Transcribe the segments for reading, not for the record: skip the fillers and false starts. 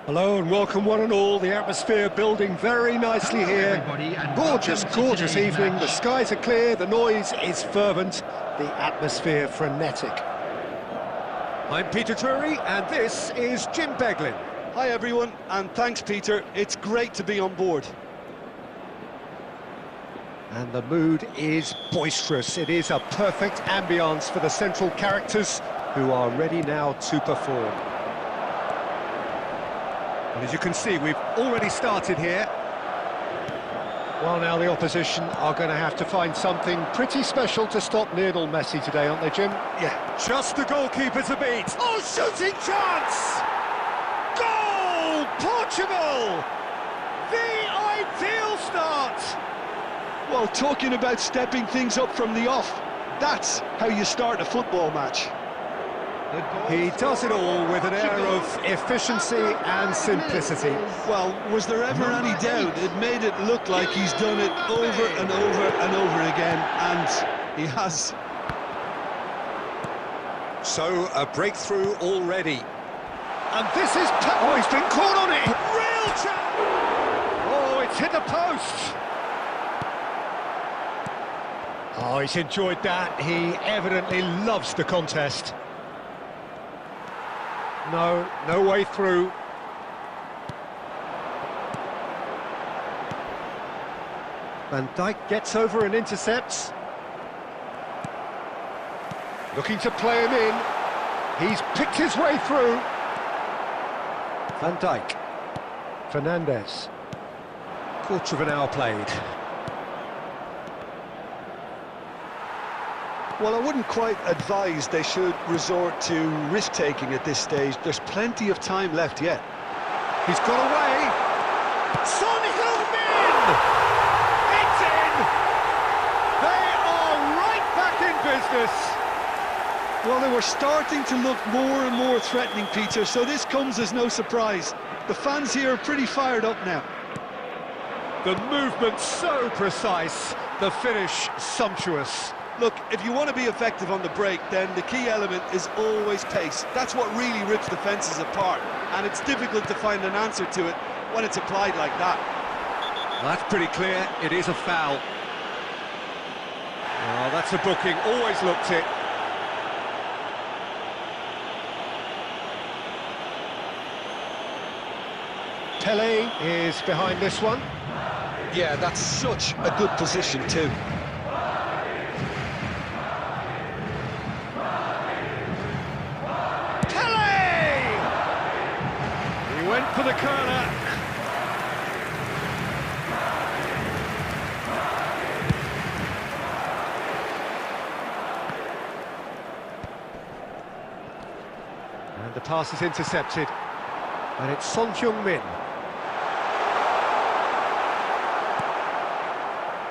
Hello and welcome one and all. The atmosphere building very nicely here. Gorgeous, gorgeous evening. The skies are clear, the noise is fervent, the atmosphere frenetic. I'm Peter Drury and this is Jim Beglin. Hi everyone, and thanks Peter, it's great to be on board. And the mood is boisterous. It is a perfect ambience for the central characters who are ready now to perform. And as you can see, we've already started here. Well, now the opposition are going to have to find something pretty special to stop Lionel Messi today, aren't they, Jim? Yeah. Just the goalkeeper to beat. Oh, shooting chance! Goal! Portugal! The ideal start! Well, talking about stepping things up from the off, that's how you start a football match. He does it all with an air of efficiency and simplicity. Well, was there ever any doubt? It made it look like he's done it over and over and over again, and he has. So, a breakthrough already. And this is... Oh, he's been caught on it! Real chance! Oh, it's hit the post! Oh, he's enjoyed that. He evidently loves the contest. No way through. Van Dijk gets over and intercepts. Looking to play him in. He's picked his way through. Van Dijk. Fernandes. Quarter of an hour played. Well, I wouldn't quite advise they should resort to risk-taking at this stage. There's plenty of time left yet. He's got away. Son Heung-min! It's in! They are right back in business. Well, they were starting to look more and more threatening, Peter, so this comes as no surprise. The fans here are pretty fired up now. The movement so precise, the finish sumptuous. Look, if you want to be effective on the break, then the key element is always pace. That's what really rips defences apart, and it's difficult to find an answer to it when it's applied like that. That's pretty clear, it is a foul. Oh, that's a booking, always looked it. Pele is behind this one. Yeah, that's such a good position too. Went for the corner. And the pass is intercepted. And it's Son Heung-min.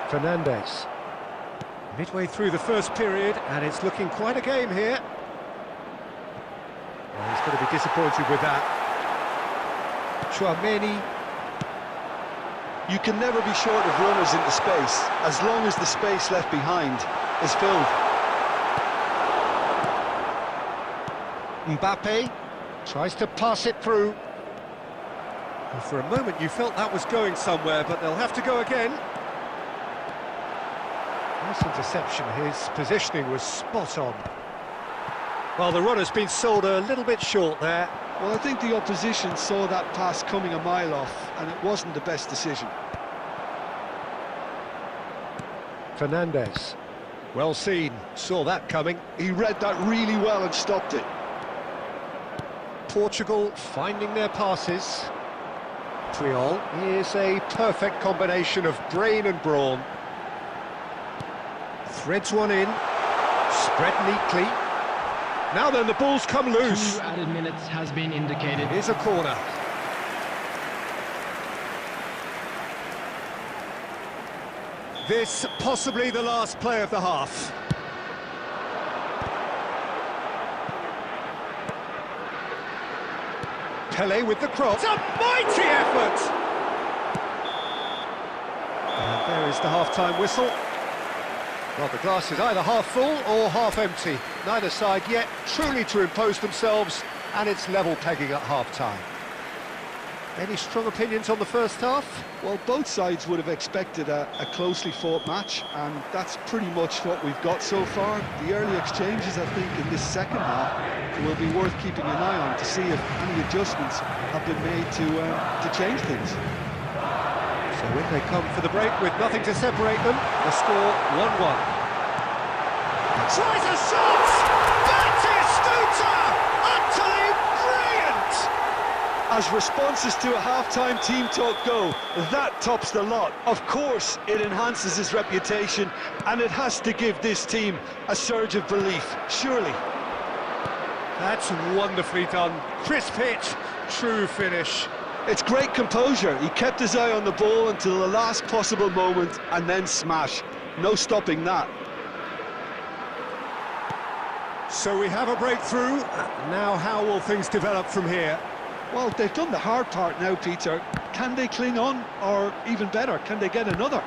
Fernandes. Midway through the first period, and it's looking quite a game here. Well, he's going to be disappointed with that. Chouameni. You can never be short of runners into space, as long as the space left behind is filled. Mbappe tries to pass it through. Well, for a moment you felt that was going somewhere, but they'll have to go again. Nice interception, his positioning was spot on. Well, the runner's been sold a little bit short there. Well, I think the opposition saw that pass coming a mile off, and it wasn't the best decision. Fernandes. Well seen, saw that coming. He read that really well and stopped it. Portugal finding their passes. Puyol is a perfect combination of brain and brawn. Threads one in, spread neatly. Now then, the ball's come loose. 2 added minutes has been indicated. Here's a corner. This possibly the last play of the half. Pele with the cross. It's a mighty effort! And there is the half-time whistle. Well, the glass is either half full or half empty. Neither side yet truly to impose themselves, and it's level pegging at half-time. Any strong opinions on the first half? Well, both sides would have expected a closely fought match, and that's pretty much what we've got so far. The early exchanges, I think, in this second half will be worth keeping an eye on to see if any adjustments have been made to change things. So when they come for the break with nothing to separate them, the score 1-1. Tries a shot! Batistuta! Utterly brilliant! As responses to a half-time team talk go, that tops the lot. Of course, it enhances his reputation, and it has to give this team a surge of belief, surely. That's wonderfully done. Crisp hit, true finish. It's great composure. He kept his eye on the ball until the last possible moment, and then smash. No stopping that. So we have a breakthrough. Now how will things develop from here? Well, they've done the hard part now, Peter. Can they cling on, or even better, can they get another?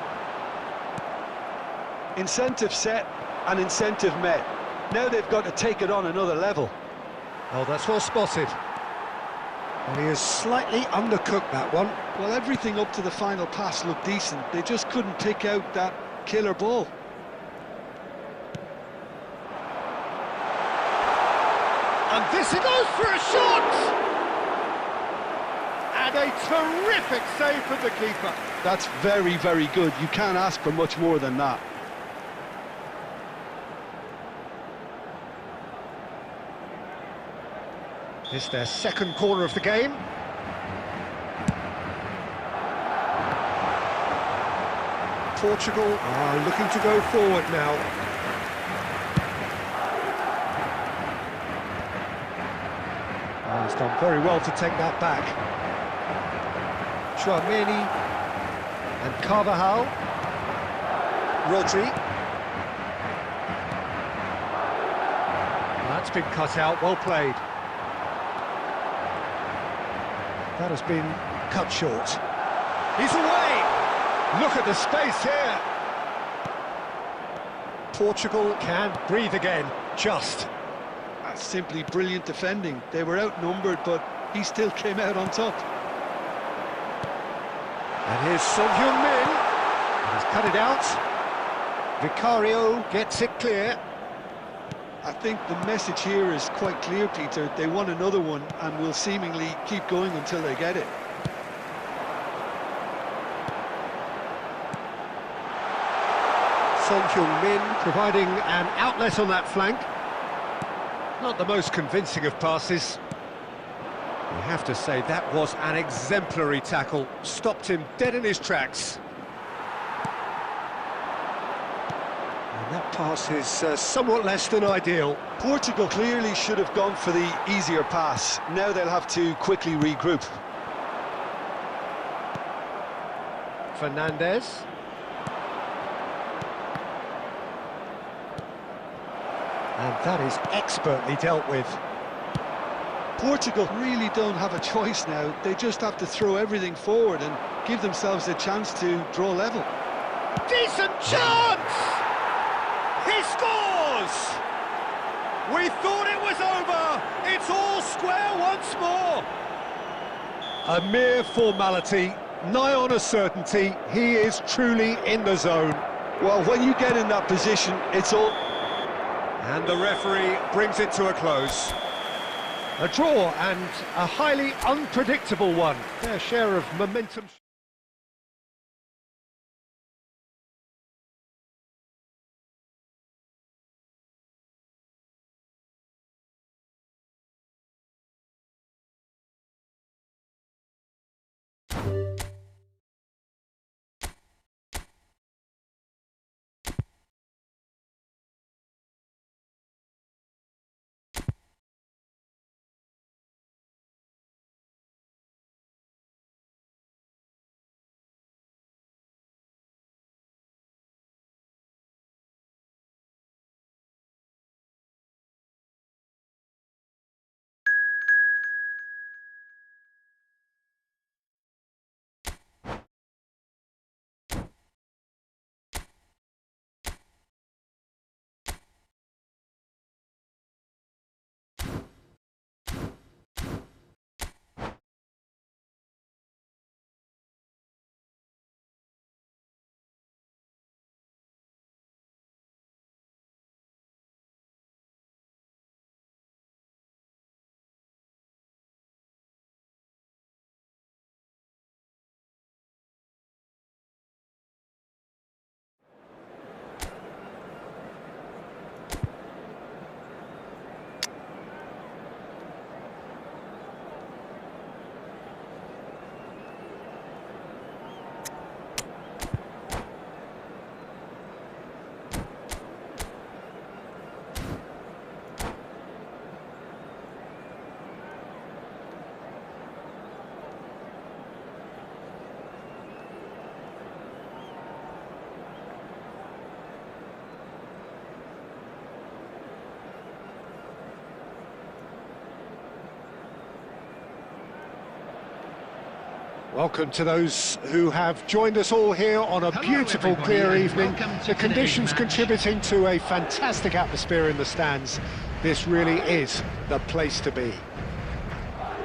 Incentive set and incentive met. Now they've got to take it on another level. Oh, that's well spotted. And he has slightly undercooked that one. Well, everything up to the final pass looked decent. They just couldn't pick out that killer ball. And this he goes for a shot! And a terrific save from the keeper. That's very, very good. You can't ask for much more than that. It's their second corner of the game. Portugal are looking to go forward now. Oh, he's done very well to take that back. Chouameni and Carvajal. Rodri. That's been cut out, well played. That has been cut short. He's away! Look at the space here! Portugal can breathe again, just. That's simply brilliant defending. They were outnumbered, but he still came out on top. And here's Son Heung-min. He's cut it out. Vicario gets it clear. I think the message here is quite clear, Peter. They want another one and will seemingly keep going until they get it. Son Heung-min providing an outlet on that flank. Not the most convincing of passes. You have to say that was an exemplary tackle. Stopped him dead in his tracks. And that pass is somewhat less than ideal. Portugal clearly should have gone for the easier pass. Now they'll have to quickly regroup. Fernandes. And that is expertly dealt with. Portugal really don't have a choice now. They just have to throw everything forward and give themselves a chance to draw level. Decent chance! He scores! We thought it was over. It's all square once more. A mere formality, nigh on a certainty. He is truly in the zone. Well, when you get in that position, it's all... And the referee brings it to a close. A draw and a highly unpredictable one. Their share of momentum. Welcome to those who have joined us all here on a beautiful, everybody, clear and evening. welcome to The today's conditions match. contributing to a fantastic atmosphere in the stands. This really is the place to be.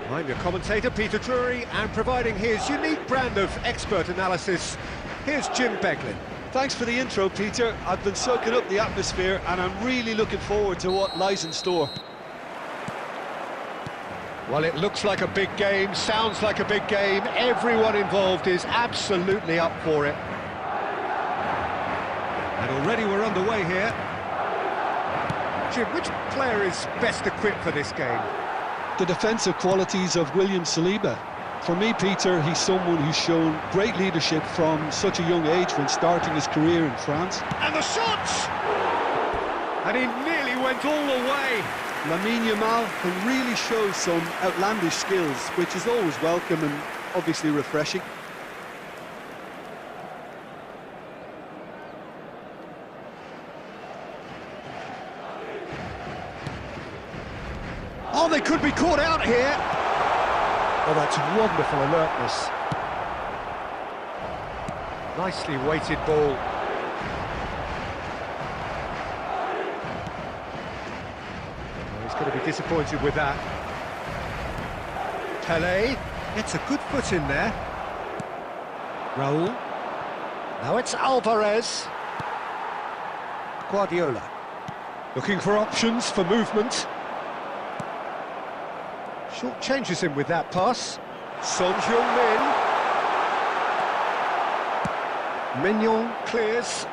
I'm your commentator, Peter Drury, and providing his unique brand of expert analysis, here's Jim Beglin. Thanks for the intro, Peter. I've been soaking up the atmosphere and I'm really looking forward to what lies in store. Well, it looks like a big game, sounds like a big game. Everyone involved is absolutely up for it. And already we're underway here. Jim, which player is best equipped for this game? The defensive qualities of William Saliba. For me, Peter, he's someone who's shown great leadership from such a young age when starting his career in France. And the shots! And he nearly went all the way. Lamine Yamal can really show some outlandish skills, which is always welcome and obviously refreshing. Oh, they could be caught out here. Oh, that's wonderful alertness. Nicely weighted ball. He's going to be disappointed with that. Pelé gets a good foot in there. Raul. Now it's Alvarez. Guardiola. Looking for options for movement. Short changes him with that pass. Son Heung-min. Mignon clears.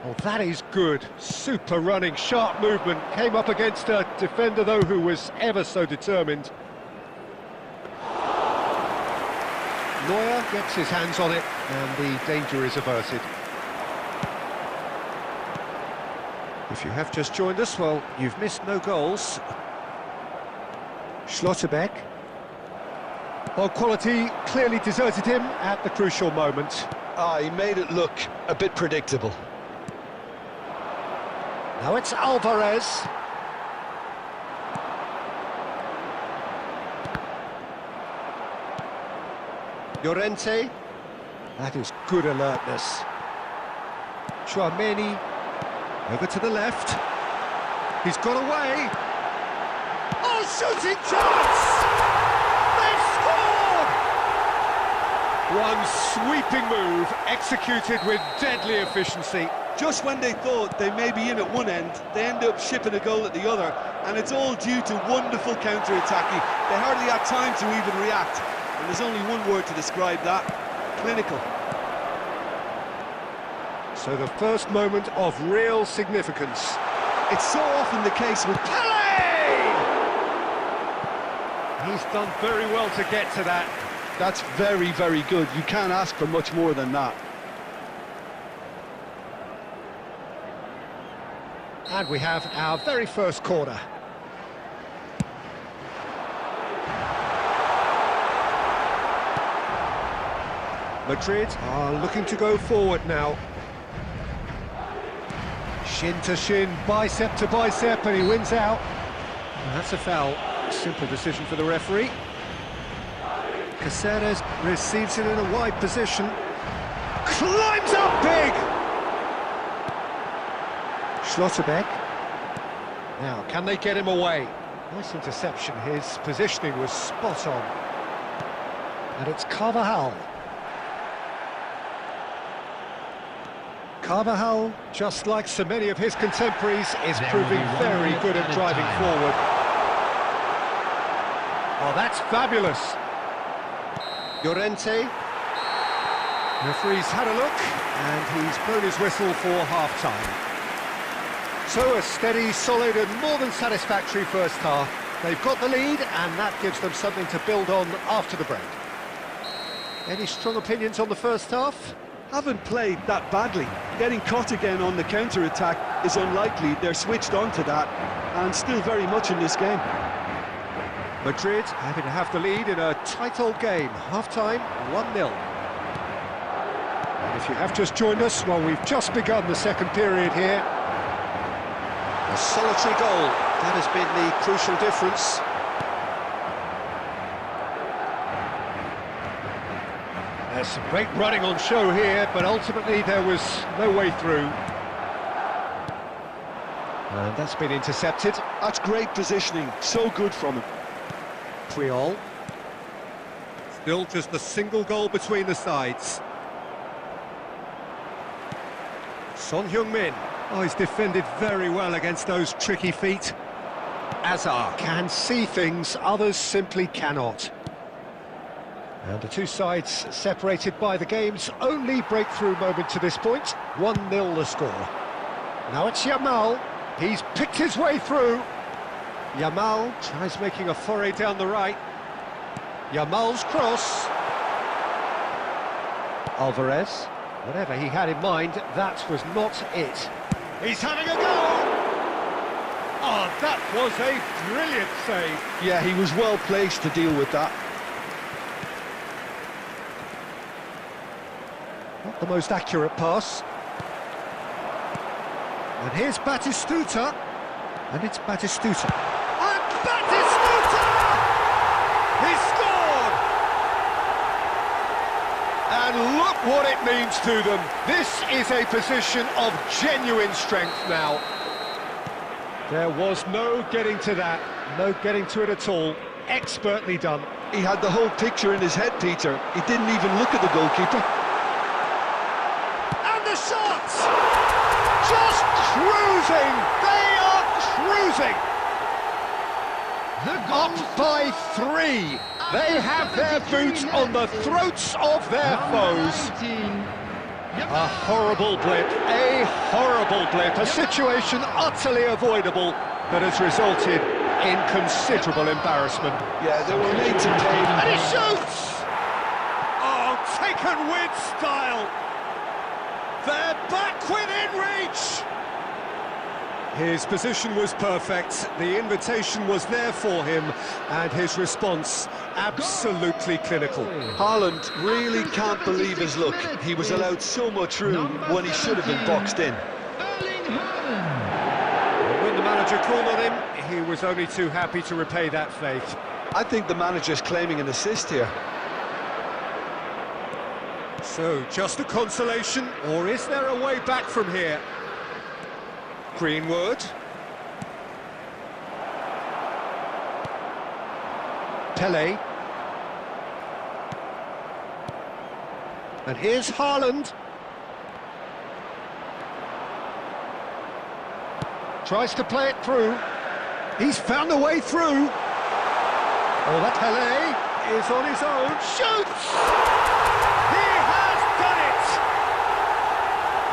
Oh, that is good. Super running, sharp movement. Came up against a defender, though, who was ever so determined. Neuer gets his hands on it, and the danger is averted. If you have just joined us, well, you've missed no goals. Schlotterbeck. Well, quality clearly deserted him at the crucial moment. He made it look a bit predictable. Now it's Alvarez. Llorente. That is good alertness. Chouameni. Over to the left. He's got away. Oh, shooting chance! They've scored! One sweeping move, executed with deadly efficiency. Just when they thought they may be in at one end, they end up shipping a goal at the other, and it's all due to wonderful counter-attacking. They hardly had time to even react, and there's only one word to describe that: clinical. So the first moment of real significance. It's so often the case with Pelé! He's done very well to get to that. That's very, very good. You can't ask for much more than that. And we have our very first corner. Madrid are looking to go forward now. Shin to shin, bicep to bicep, and he wins out. And that's a foul. Simple decision for the referee. Caceres receives it in a wide position. Climbs up big! Schlotterbeck. Now, can they get him away? Nice interception. His positioning was spot on. And it's Carvajal. Carvajal, just like so many of his contemporaries, is proving very good at driving forward. Oh, that's fabulous. Llorente. Referee's had a look, and he's blown his whistle for half-time. So a steady, solid and more than satisfactory first half. They've got the lead, and that gives them something to build on after the break. Any strong opinions on the first half? Haven't played that badly. Getting caught again on the counter-attack is unlikely. They're switched on to that, and still very much in this game. Madrid happy to have the lead in a tight old game. Half-time, 1-0. And if you have just joined us, well, we've just begun the second period here. A solitary goal, that has been the crucial difference. There's some great running on show here, but ultimately there was no way through. And that's been intercepted. That's great positioning, so good from him. Triol. Still just a single goal between the sides. Son Heung-min. Oh, he's defended very well against those tricky feet. Azar can see things others simply cannot. And the two sides separated by the game's only breakthrough moment to this point. 1-0 the score. Now it's Yamal. He's picked his way through. Yamal tries making a foray down the right. Yamal's cross. Alvarez. Whatever he had in mind, that was not it. He's having a go! Oh, that was a brilliant save. Yeah, he was well placed to deal with that. Not the most accurate pass. And here's Batistuta. And it's Batistuta. And Batistuta! He scored! And look what it means to them. This is a position of genuine strength now. There was no getting to that. No getting to it at all. Expertly done. He had the whole picture in his head, Peter. He didn't even look at the goalkeeper. And the shots! Just cruising! They are cruising! Up by 3. They have their boots on the throats of their foes. A horrible blip, a situation utterly avoidable that has resulted in considerable embarrassment. Yeah, they were made to pay. And he shoots! Oh, taken with style! They're back within reach! His position was perfect, the invitation was there for him, and his response absolutely clinical. Haaland really can't believe his luck. He was allowed so much room when he should have been boxed in. When the manager called on him, he was only too happy to repay that faith. I think the manager's claiming an assist here. So, just a consolation, or is there a way back from here? Greenwood. Pele. And here's Haaland. Tries to play it through. He's found a way through. Oh, that Pele is on his own. Shoots!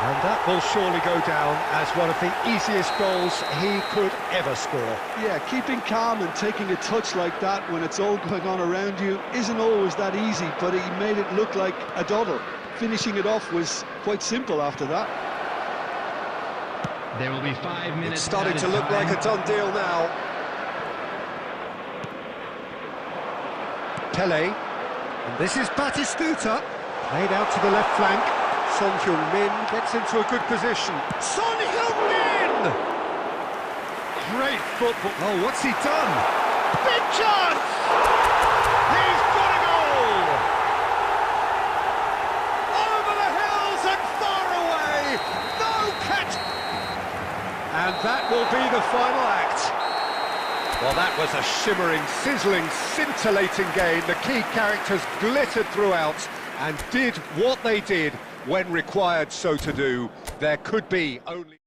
And that will surely go down as one of the easiest goals he could ever score. Yeah, keeping calm and taking a touch like that when it's all going on around you isn't always that easy, but he made it look like a doddle. Finishing it off was quite simple after that. There will be 5 minutes. It's starting to look like a done deal now. Pele. And this is Batistuta. Played out to the left flank. Son Heung-min gets into a good position. Son Heung-min! Great football. Oh, what's he done? Big chance! He's got a goal! Over the hills and far away! No catch! And that will be the final act. Well, that was a shimmering, sizzling, scintillating game. The key characters glittered throughout and did what they did when required so to do. There could be only...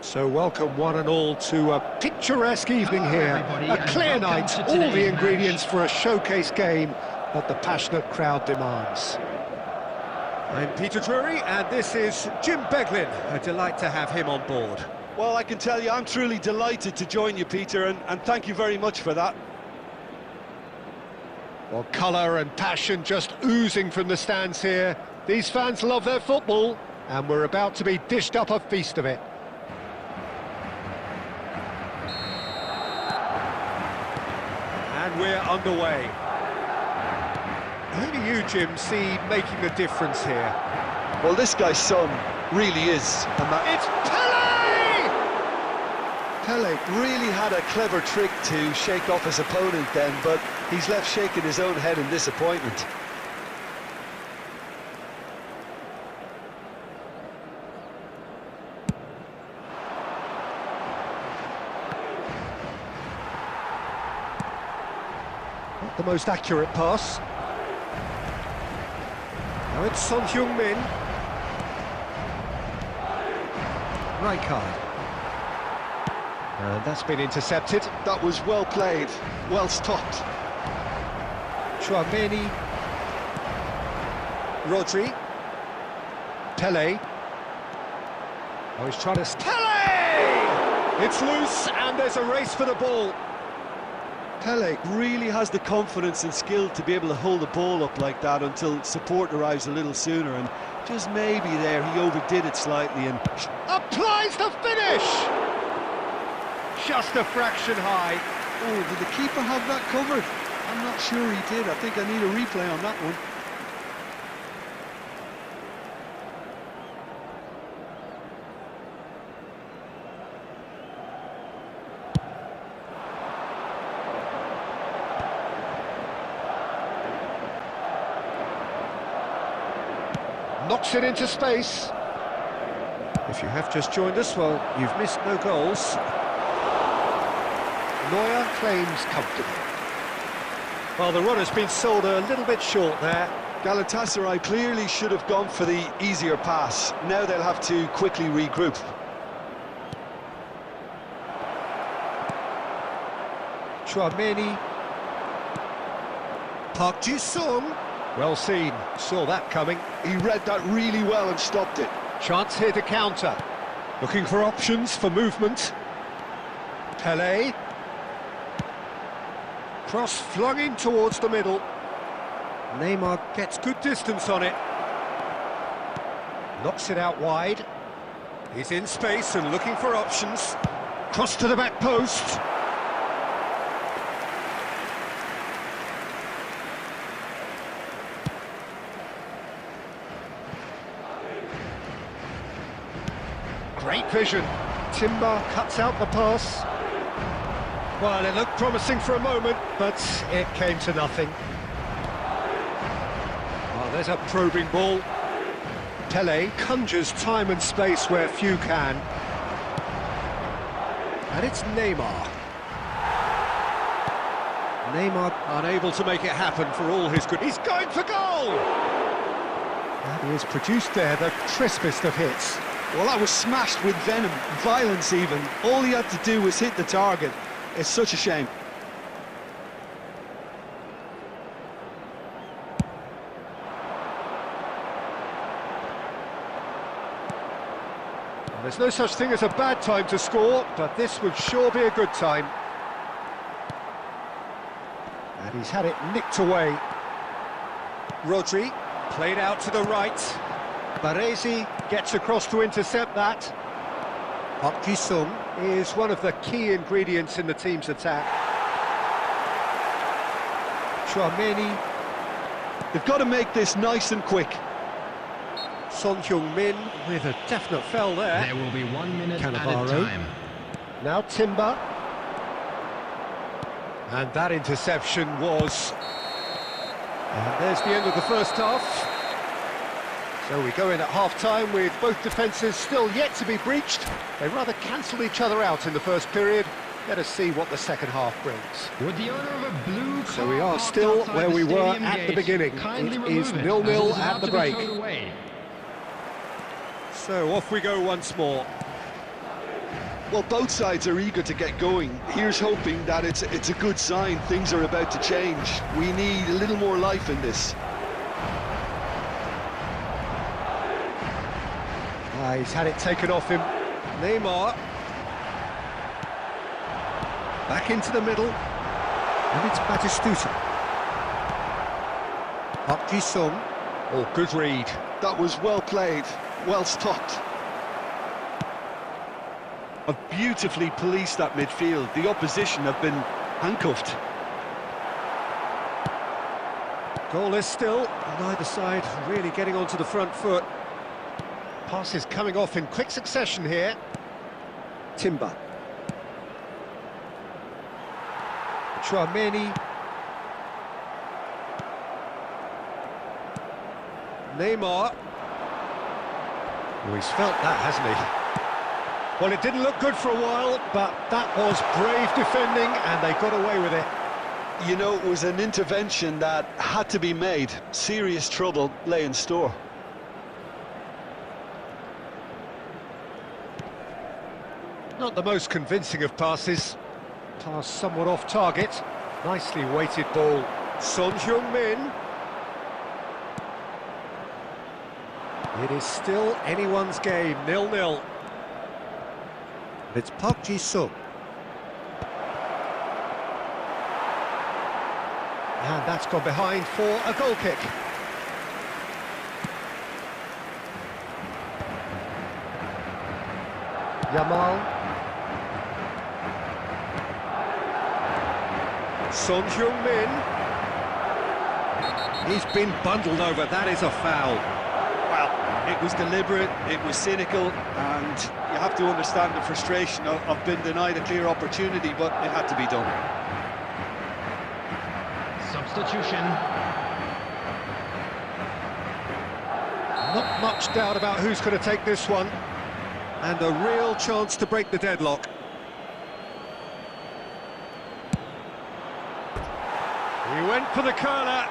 So welcome one and all to a picturesque evening here. A clear night, all the ingredients for a showcase game that the passionate crowd demands. I'm Peter Drury, and this is Jim Beglin. A delight to have him on board. Well, I can tell you, I'm truly delighted to join you, Peter, and thank you very much for that. Well, colour and passion just oozing from the stands here. These fans love their football, and we're about to be dished up a feast of it. And we're underway. Who do you, Jim, see making the difference here? Well, this guy's son really is. It's Pele! Pele really had a clever trick to shake off his opponent then, but he's left shaking his own head in disappointment. Not the most accurate pass. Now it's Son Heung-min. Rijkaard. And that's been intercepted. That was well played, well stopped. Chouameni. Rodri. Pele. Oh, he's trying to... Pele! It's loose, and there's a race for the ball. Pele really has the confidence and skill to be able to hold the ball up like that until support arrives a little sooner, and just maybe there he overdid it slightly and... Applies the finish! Just a fraction high. Oh, did the keeper have that covered? I'm not sure he did. I think I need a replay on that one. Knocks it into space. If you have just joined us, well, you've missed no goals. Neuer claims comfortably. Well, the run has been sold a little bit short there. Galatasaray clearly should have gone for the easier pass. Now they'll have to quickly regroup. Chouameni. Park Ji-sung. Well seen, saw that coming. He read that really well and stopped it. Chance here to counter. Looking for options for movement. Pele. Cross flung in towards the middle. Neymar gets good distance on it. Knocks it out wide. He's in space and looking for options. Cross to the back post. Great vision. Timber cuts out the pass. Well, it looked promising for a moment, but it came to nothing. Oh, there's a probing ball. Pele conjures time and space where few can. And it's Neymar. Neymar unable to make it happen for all his good... He's going for goal! And he has produced there the crispest of hits. Well, that was smashed with venom, violence even. All he had to do was hit the target. It's such a shame. There's no such thing as a bad time to score, but this would sure be a good time. And he's had it nicked away. Rodri, played out to the right. Baresi gets across to intercept that. Park Ji-sung is one of the key ingredients in the team's attack. Chouameni. They've got to make this nice and quick. Son Heung-min with a definite foul there. There will be 1 minute added time. Now Timber. And that interception was... And there's the end of the first half. So we go in at half-time with both defences still yet to be breached. They rather cancelled each other out in the first period. Let us see what the second half brings. With the owner of a blue car So we are still where we were at the beginning. It is 0-0 at the break. Away. So off we go once more. Well, both sides are eager to get going. Here's hoping that it's a good sign. Things are about to change. We need a little more life in this. He's had it taken off him. Neymar. Back into the middle. And it's Batistuta. Park Ji-sung. Oh, good read. That was well played, well stopped. Have beautifully policed that midfield. The opposition have been handcuffed. Goalless still. Neither side really getting onto the front foot. Passes coming off in quick succession here. Timber. Chouameni. Neymar. Oh, he's felt that, hasn't he? Well, it didn't look good for a while, but that was brave defending, and they got away with it. You know, it was an intervention that had to be made. Serious trouble lay in store. Not the most convincing of passes. Pass somewhat off target. Nicely weighted ball. Son Heung-min. It is still anyone's game, 0-0. It's Park Ji-sung. And that's gone behind for a goal kick. Yamal. Son Heung-min. He's been bundled over, that is a foul. Well, it was deliberate, it was cynical, and you have to understand the frustration of being denied a clear opportunity, but it had to be done. Substitution. Not much doubt about who's going to take this one. And a real chance to break the deadlock. He went for the curler.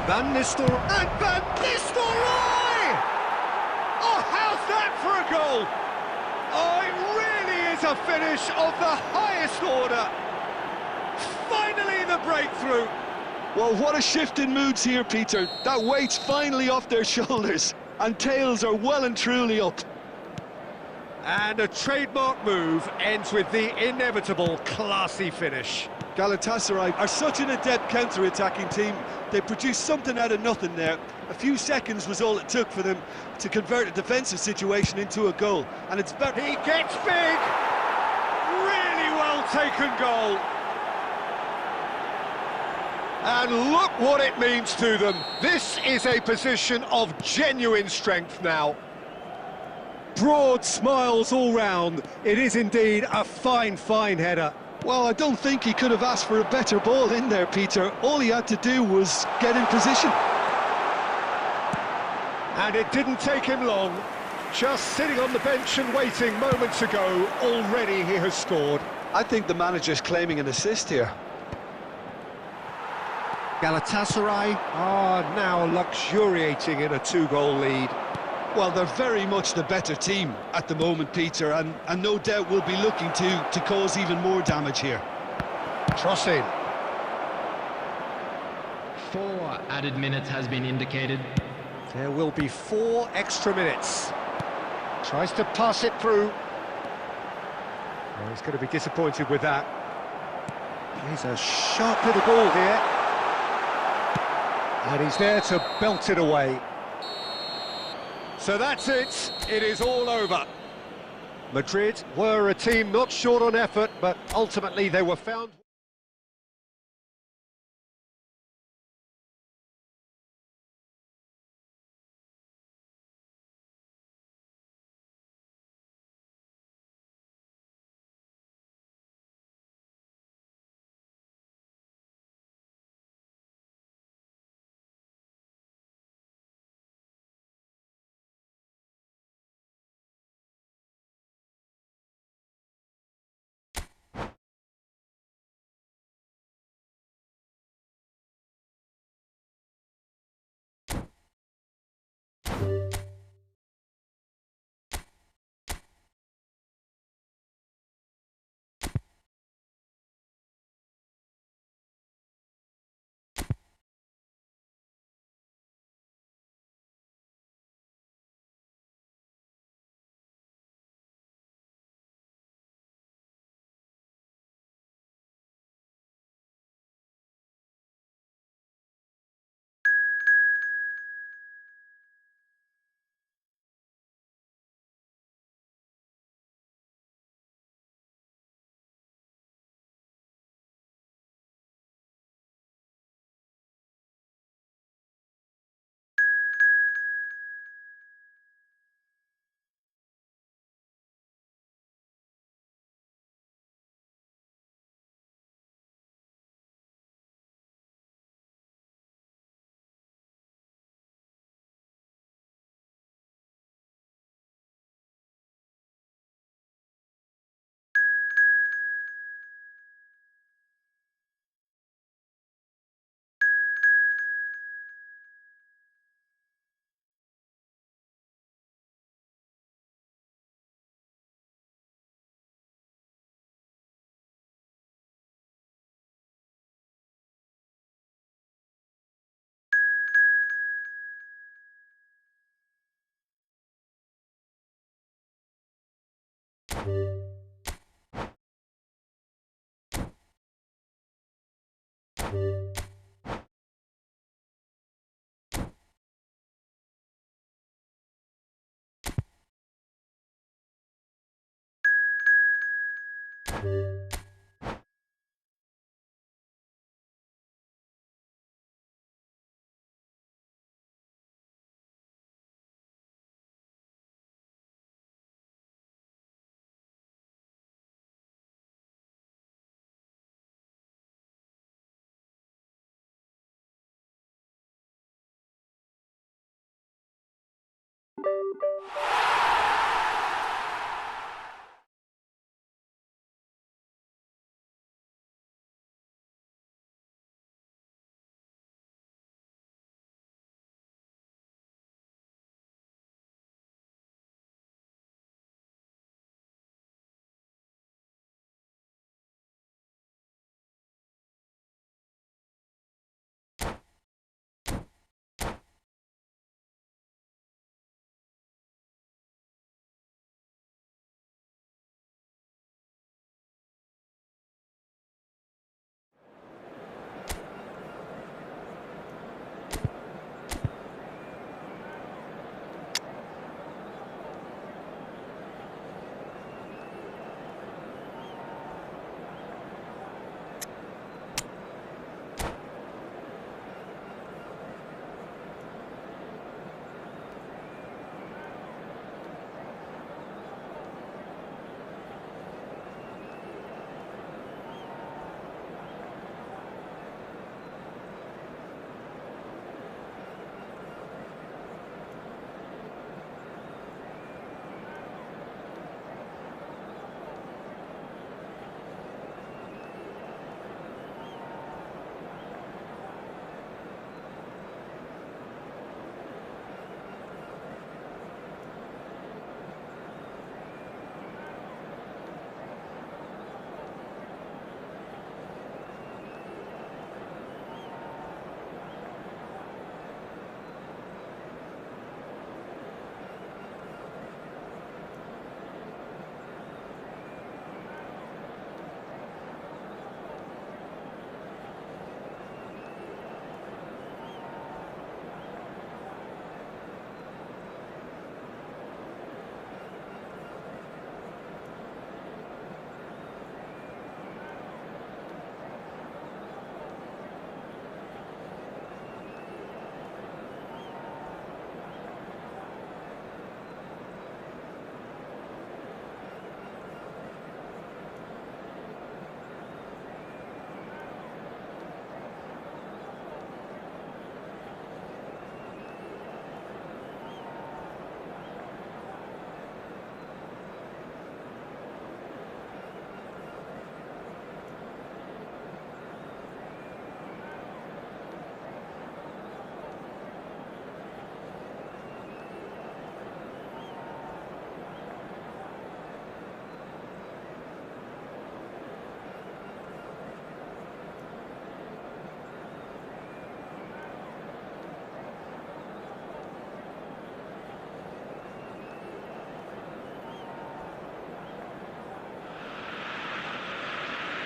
Van Nistelrooy, and Van Nistelrooy! Oh, how's that for a goal? Oh, it really is a finish of the highest order. Finally the breakthrough. Well, what a shift in moods here, Peter. That weight's finally off their shoulders, and tails are well and truly up. And a trademark move ends with the inevitable classy finish. Galatasaray are such an adept counter-attacking team. They produced something out of nothing there. A few seconds was all it took for them to convert a defensive situation into a goal. And it's very... He gets big! Really well taken goal. And look what it means to them. This is a position of genuine strength now. Broad smiles all round. It is indeed a fine, fine header. Well, I don't think he could have asked for a better ball in there, Peter. All he had to do was get in position. And it didn't take him long. Just sitting on the bench and waiting moments ago, already he has scored. I think the manager's claiming an assist here. Galatasaray are now luxuriating in a two-goal lead. Well, they're very much the better team at the moment, Peter, and no doubt will be looking to cause even more damage here. Cross in. 4 added minutes has been indicated. There will be 4 extra minutes. Tries to pass it through. Oh, he's going to be disappointed with that. He's a sharp little ball here. And he's there to belt it away. So that's it. It is all over. Madrid were a team not short on effort, but ultimately they were found...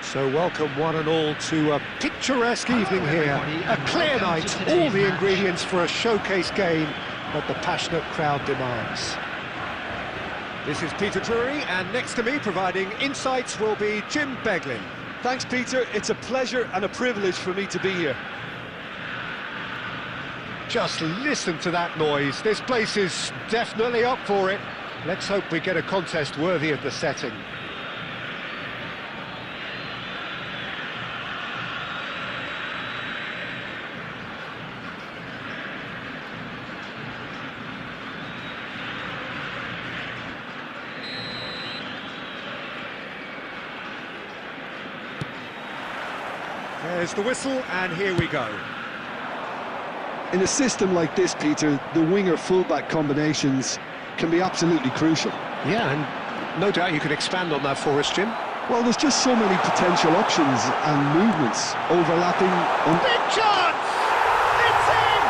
So welcome one and all to a picturesque evening here. A clear night, all the ingredients for a showcase game that the passionate crowd demands. This is Peter Drury, and next to me providing insights will be Jim Beglin. Thanks, Peter. It's a pleasure and a privilege for me to be here. Just listen to that noise. This place is definitely up for it. Let's hope we get a contest worthy of the setting. There's the whistle, and here we go. In a system like this, Peter, the winger-fullback combinations can be absolutely crucial. Yeah, and no doubt you can expand on that for us, Jim. Well, there's just so many potential options and movements overlapping. Big chance! It's in!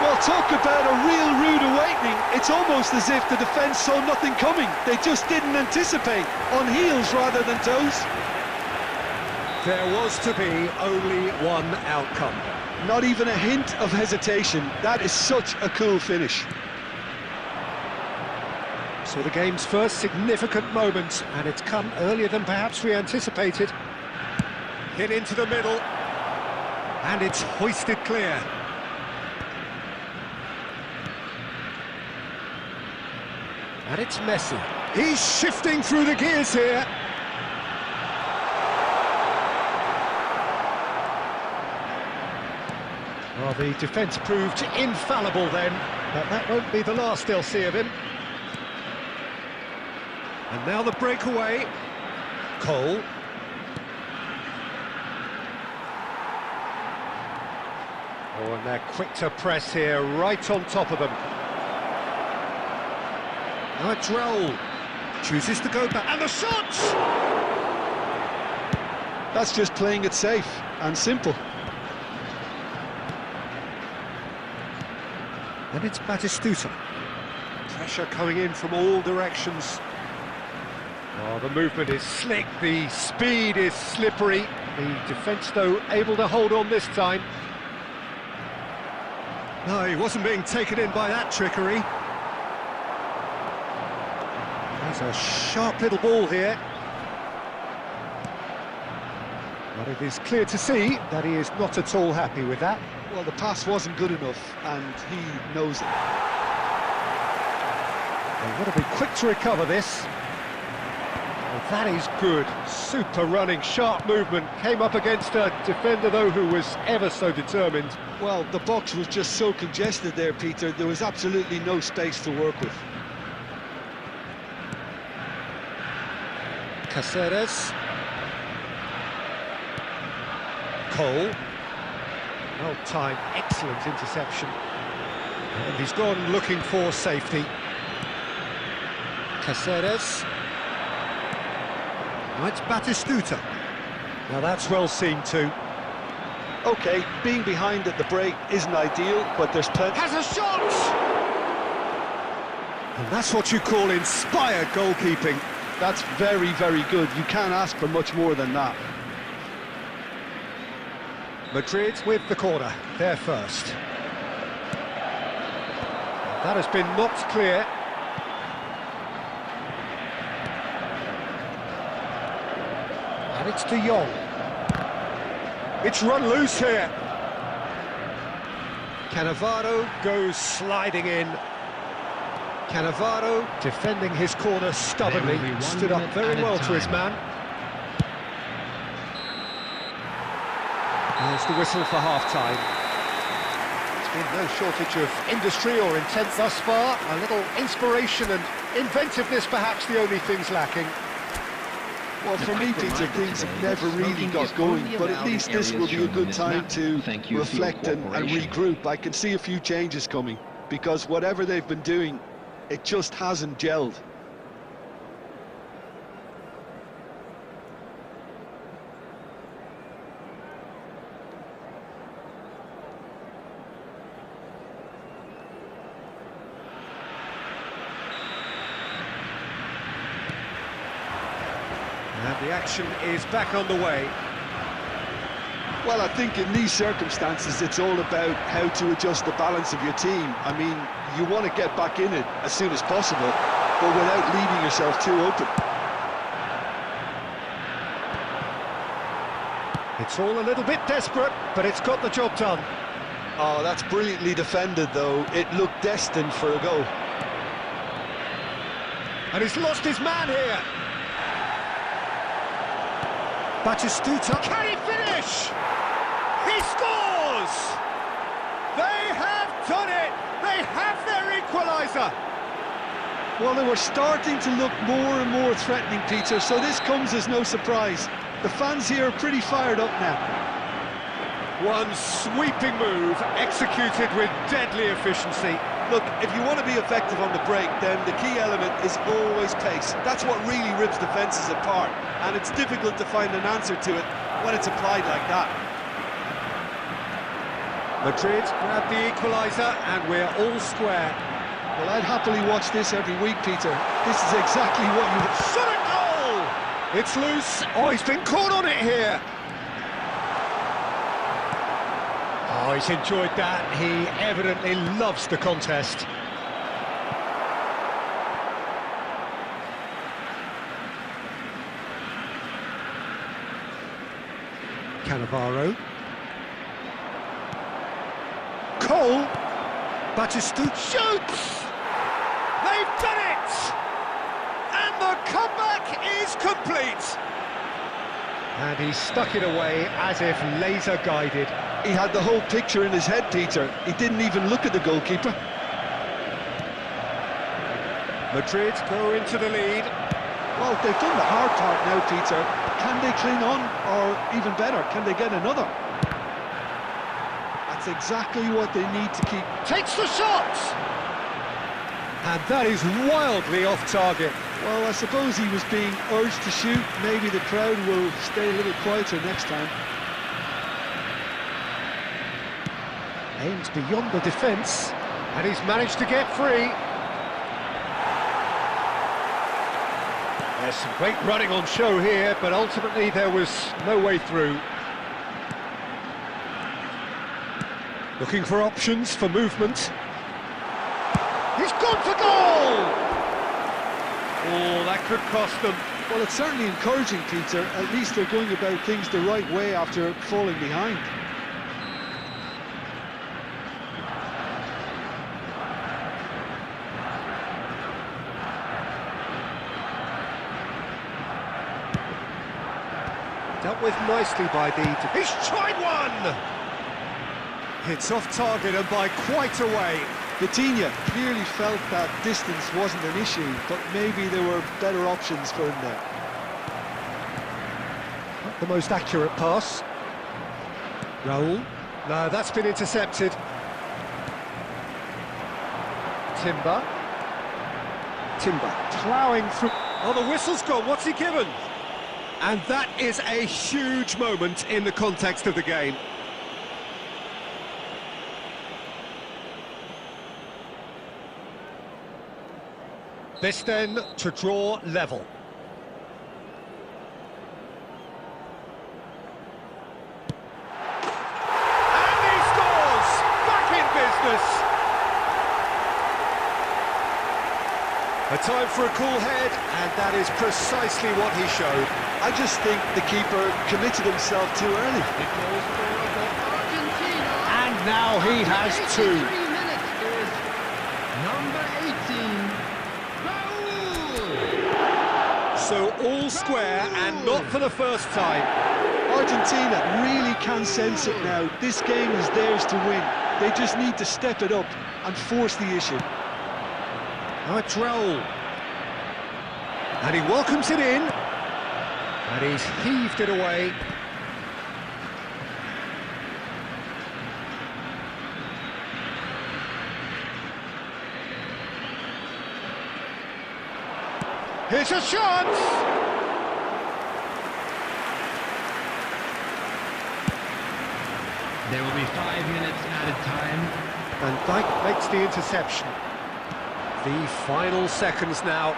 Well, talk about a real rude awakening. It's almost as if the defence saw nothing coming. They just didn't anticipate, on heels rather than toes. There was to be only one outcome. Not even a hint of hesitation. That is such a cool finish. So the game's first significant moment, and it's come earlier than perhaps we anticipated. Hit into the middle, and it's hoisted clear. And it's Messi. He's shifting through the gears here. Well, the defence proved infallible then, but that won't be the last they'll see of him. And now the breakaway. Cole. Oh, and they're quick to press here, right on top of them. Now it's Raul. Chooses to go back, and the shot! That's just playing it safe and simple. And it's Batistuta. Pressure coming in from all directions. Oh, the movement is slick, the speed is slippery. The defence, though, able to hold on this time. No, he wasn't being taken in by that trickery. There's a sharp little ball here. But it is clear to see that he is not at all happy with that. Well, the pass wasn't good enough, and he knows it. They've got to be quick to recover this. Well, that is good. Super running, sharp movement. Came up against a defender, though, who was ever so determined. Well, the box was just so congested there, Peter. There was absolutely no space to work with. Caceres. Cole. Well timed, excellent interception. And he's gone looking for safety. Caceres. Now it's Batistuta. Now that's well seen too. OK, being behind at the break isn't ideal, but there's plenty... Has a shot! And that's what you call inspired goalkeeping. That's very, very good. You can't ask for much more than that. Madrid with the corner, they're first. That has been knocked clear. And it's De Jong. It's run loose here. Cannavaro goes sliding in. Cannavaro defending his corner stubbornly, stood up very well to his man. There's the whistle for half-time. There's been no shortage of industry or intent thus far. A little inspiration and inventiveness, perhaps the only things lacking. Well, for me, Peter, things have never really got going, but at least this will be a good time to reflect and regroup. I can see a few changes coming, because whatever they've been doing, it just hasn't gelled. And the action is back on the way. Well, I think in these circumstances, it's all about how to adjust the balance of your team. I mean, you want to get back in it as soon as possible, but without leaving yourself too open. It's all a little bit desperate, but it's got the job done. Oh, that's brilliantly defended, though. It looked destined for a goal. And he's lost his man here. Batistuta. Can he finish? He scores! They have done it! They have their equaliser! Well, they were starting to look more and more threatening, Peter, so this comes as no surprise. The fans here are pretty fired up now. One sweeping move, executed with deadly efficiency. Look, if you want to be effective on the break, then the key element is always pace. That's what really rips defences apart, and it's difficult to find an answer to it when it's applied like that. Madrid grab the equaliser and we're all square. Well, I'd happily watch this every week, Peter. This is exactly what you... Shot at goal! It's loose. Oh, he's been caught on it here. Oh, he's enjoyed that. He evidently loves the contest. Cannavaro. Cole. Batistuta shoots! They've done it! And the comeback is complete! And he stuck it away as if laser-guided. He had the whole picture in his head, Peter. He didn't even look at the goalkeeper. Madrid go into the lead. Well, they've done the hard part now, Peter. Can they cling on, or even better, can they get another? That's exactly what they need to keep. Takes the shot! And that is wildly off target. Well, I suppose he was being urged to shoot. Maybe the crowd will stay a little quieter next time. Aims beyond the defence, and he's managed to get free. There's some great running on show here, but ultimately there was no way through. Looking for options for movement. He's gone for goal! Oh, that could cost them. Well, it's certainly encouraging, Peter. At least they're going about things the right way after falling behind. Dealt with nicely by the... He's tried one! It's off target and by quite a way. Vitinha clearly felt that distance wasn't an issue, but maybe there were better options for him there. Not the most accurate pass. Raul. No, that's been intercepted. Timber. Ploughing through... Oh, the whistle's gone. What's he given? And that is a huge moment in the context of the game. This then to draw level. And he scores! Back in business! A time for a cool head, and that is precisely what he showed. I just think the keeper committed himself too early. And now he has two. Number 18. So all square, and not for the first time. Argentina really can sense it now. This game is theirs to win. They just need to step it up and force the issue. Now it's Raul. And he welcomes it in. And he's heaved it away. Here's a chance! There will be 5 minutes added time. And Dijk makes the interception. The final seconds now.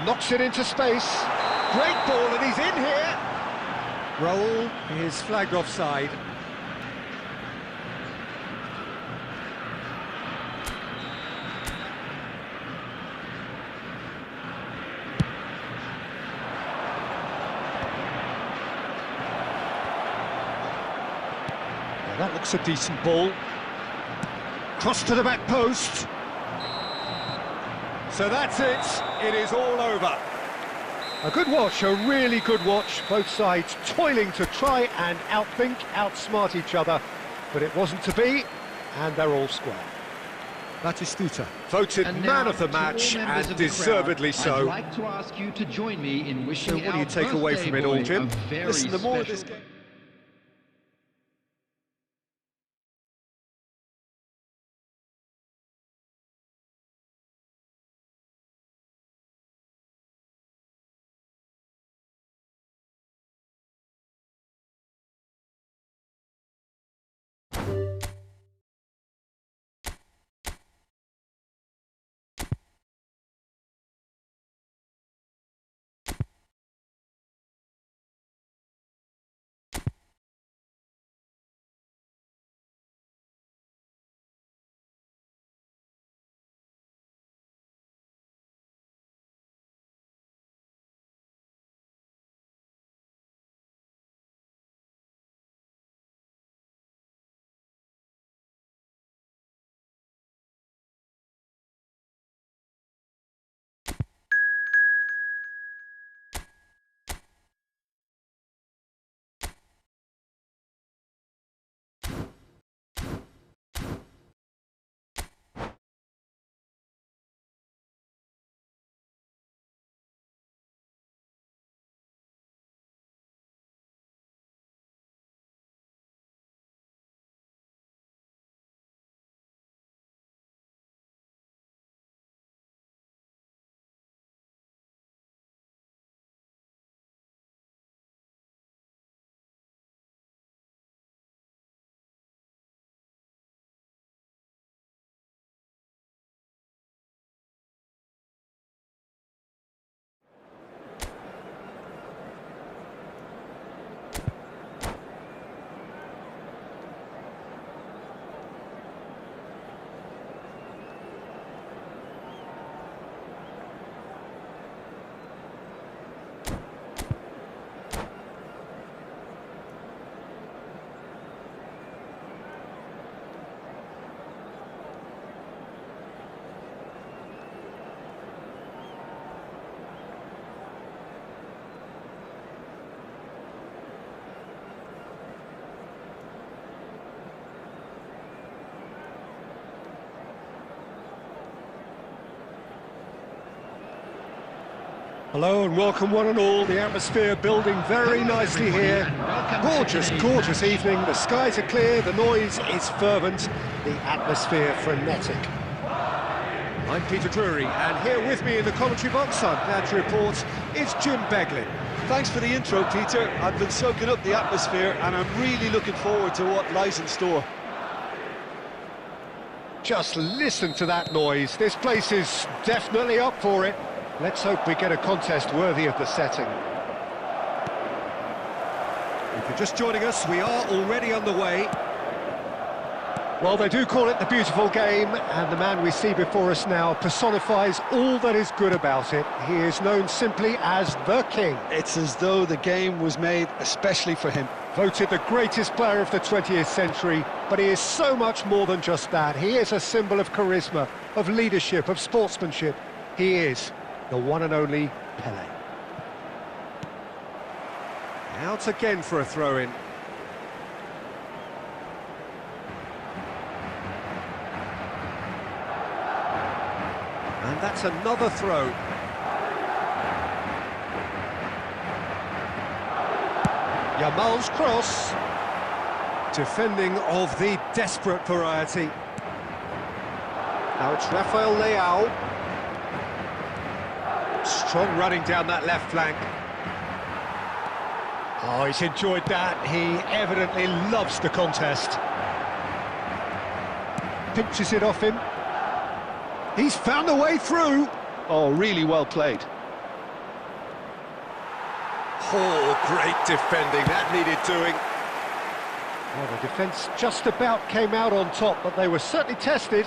Knocks it into space. Great ball, and he's in here. Raul is flagged offside. Well, that looks a decent ball. Cross to the back post. So that's it. It is all over. A good watch, a really good watch. Both sides toiling to try and outthink, outsmart each other. But it wasn't to be, and they're all square. Batistuta, voted man of the match, and deservedly so. I'd like to ask you to join me in wishing So what do you take away from it all, Jim? Listen, the more this game... Hello and welcome one and all. The atmosphere building very nicely here. Gorgeous, gorgeous evening. The skies are clear, the noise is fervent, the atmosphere frenetic. I'm Peter Drury, and here with me in the commentary box, I'm glad to report, is Jim Beglin. Thanks for the intro, Peter. I've been soaking up the atmosphere and I'm really looking forward to what lies in store. Just listen to that noise. This place is definitely up for it. Let's hope we get a contest worthy of the setting. If you're just joining us, we are already underway. Well, they do call it the beautiful game, and the man we see before us now personifies all that is good about it. He is known simply as the King. It's as though the game was made especially for him. Voted the greatest player of the 20th century, but he is so much more than just that. He is a symbol of charisma, of leadership, of sportsmanship. He is the one and only Pelé. Out again for a throw-in. And that's another throw. Yamal's cross. Defending of the desperate variety. Now it's Rafael Leao. Strong running down that left flank. Oh, he's enjoyed that. He evidently loves the contest. Pinches it off him. He's found a way through. Oh, really well played. Oh, great defending. That needed doing. Well, the defence just about came out on top, but they were certainly tested.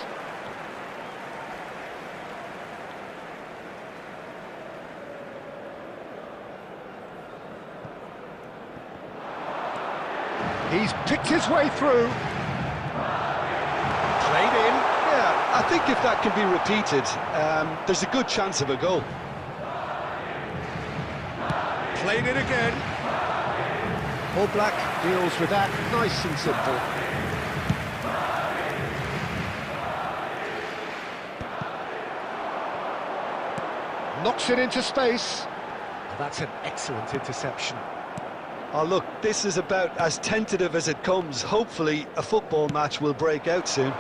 He's picked his way through. Played in. Yeah, I think if that can be repeated, there's a good chance of a goal. Played in again. All Black deals with that nice and simple. Knocks it into space. That's an excellent interception. Oh, look, this is about as tentative as it comes. Hopefully, a football match will break out soon.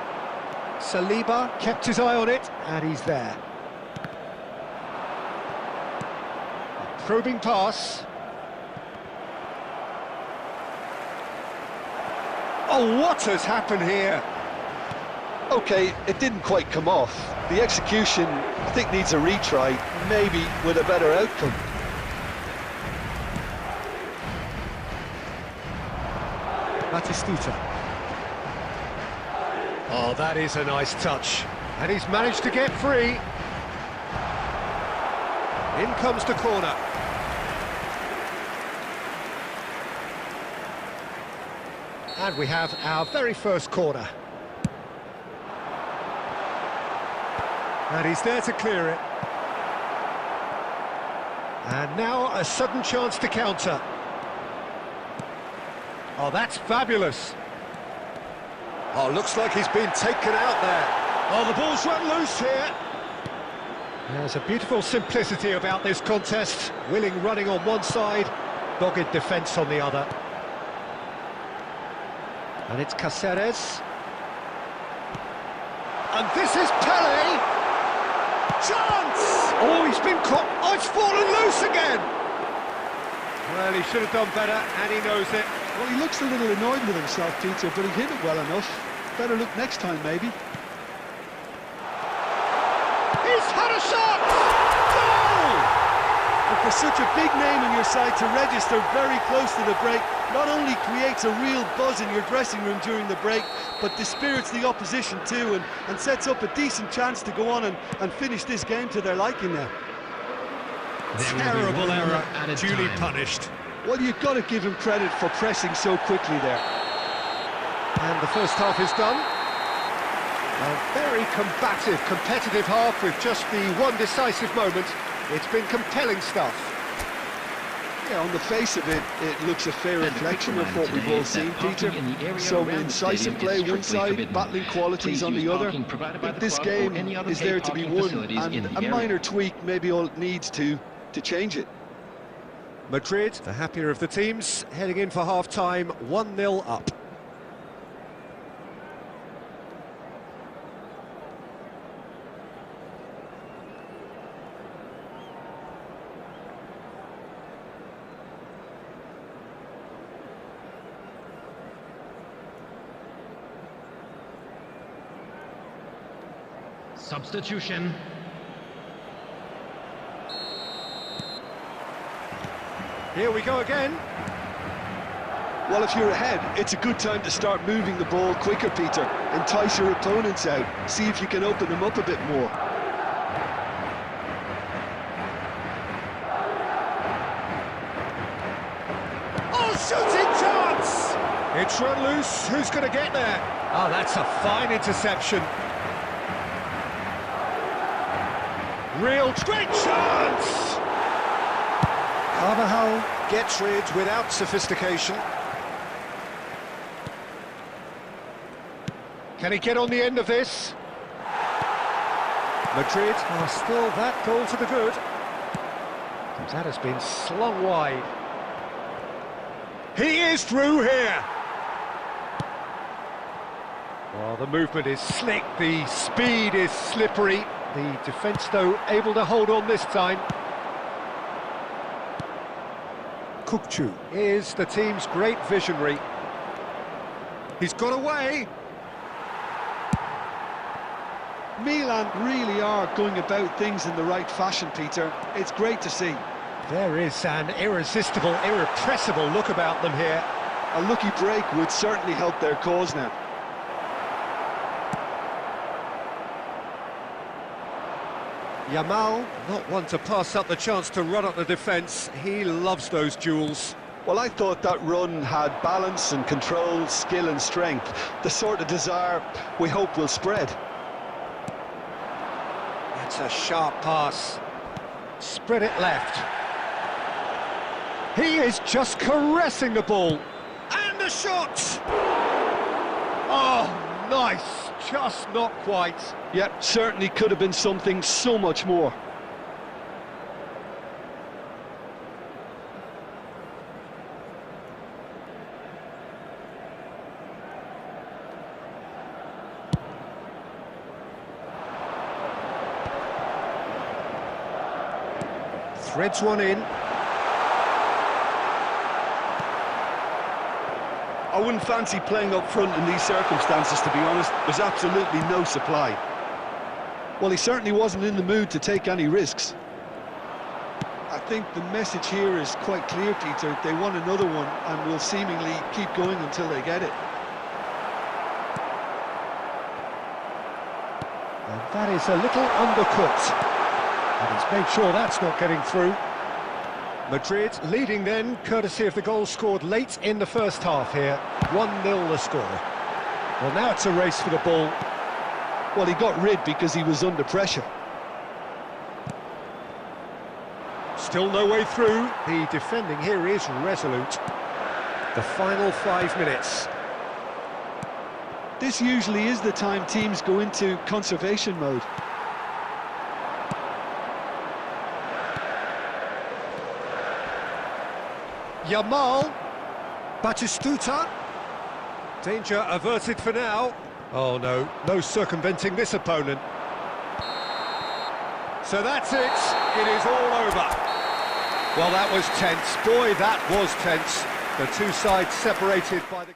Saliba kept his eye on it, and he's there. A probing pass. Oh, what has happened here? OK, it didn't quite come off. The execution, I think, needs a retry, maybe with a better outcome. Batistuta. Oh, that is a nice touch. And he's managed to get free. In comes the corner. And we have our very first corner. And he's there to clear it. And now a sudden chance to counter. Oh, that's fabulous. Oh, looks like he's been taken out there. Oh, the ball's run loose here. There's a beautiful simplicity about this contest. Willing running on one side, dogged defence on the other. And it's Cáceres. And this is Pelé. Chance! Oh, he's been caught. Oh, it's fallen loose again. Well, he should have done better, and he knows it. Well, he looks a little annoyed with himself, Peter, but he hit it well enough. Better look next time, maybe. He's had a shot! Goal! And for such a big name on your side to register very close to the break, not only creates a real buzz in your dressing room during the break, but dispirits the opposition too, and sets up a decent chance to go on and finish this game to their liking now. Terrible error, duly punished. Well, you've got to give him credit for pressing so quickly there. And the first half is done. A very combative, competitive half with just the one decisive moment. It's been compelling stuff. Yeah, on the face of it, it looks a fair reflection of what we've all seen, Peter. Some incisive play one side, battling qualities on the other. But this game is there to be won, and a minor tweak maybe all it needs to to change it. Madrid, the happier of the teams, heading in for half-time, 1-0 up. Substitution. Here we go again. Well, if you're ahead, it's a good time to start moving the ball quicker, Peter. Entice your opponents out. See if you can open them up a bit more. Oh, shooting chance! It's run loose. Who's going to get there? Oh, that's a fine interception. Real great chance! Carvajal gets rid without sophistication. Can he get on the end of this? Madrid are still that goal to the good. That has been slung wide. He is through here! Well, the movement is slick, the speed is slippery. The defence, though, able to hold on this time. Kukçu is the team's great visionary. He's got away. Milan really are going about things in the right fashion, Peter. It's great to see. There is an irresistible, irrepressible look about them here. A lucky break would certainly help their cause now. Yamal, not one to pass up the chance to run up the defence. He loves those duels. Well, I thought that run had balance and control, skill and strength. The sort of desire we hope will spread. That's a sharp pass. Spread it left. He is just caressing the ball. And the shot! Oh, nice. Just not quite. Yep, certainly could have been something so much more. Threads one in. I wouldn't fancy playing up front in these circumstances, to be honest. There's absolutely no supply. Well, he certainly wasn't in the mood to take any risks. I think the message here is quite clear, Peter. They want another one and will seemingly keep going until they get it. And that is a little undercooked. And he's made sure that's not getting through. Madrid leading then, courtesy of the goal scored late in the first half here. 1-0 the score. Well, now it's a race for the ball. Well, he got rid because he was under pressure. Still no way through. The defending here is resolute. The final 5 minutes. This usually is the time teams go into conservation mode. Yamal, Batistuta, danger averted for now. Oh no, no circumventing this opponent. So that's it, it is all over. Well, that was tense, boy that was tense. The two sides separated by the...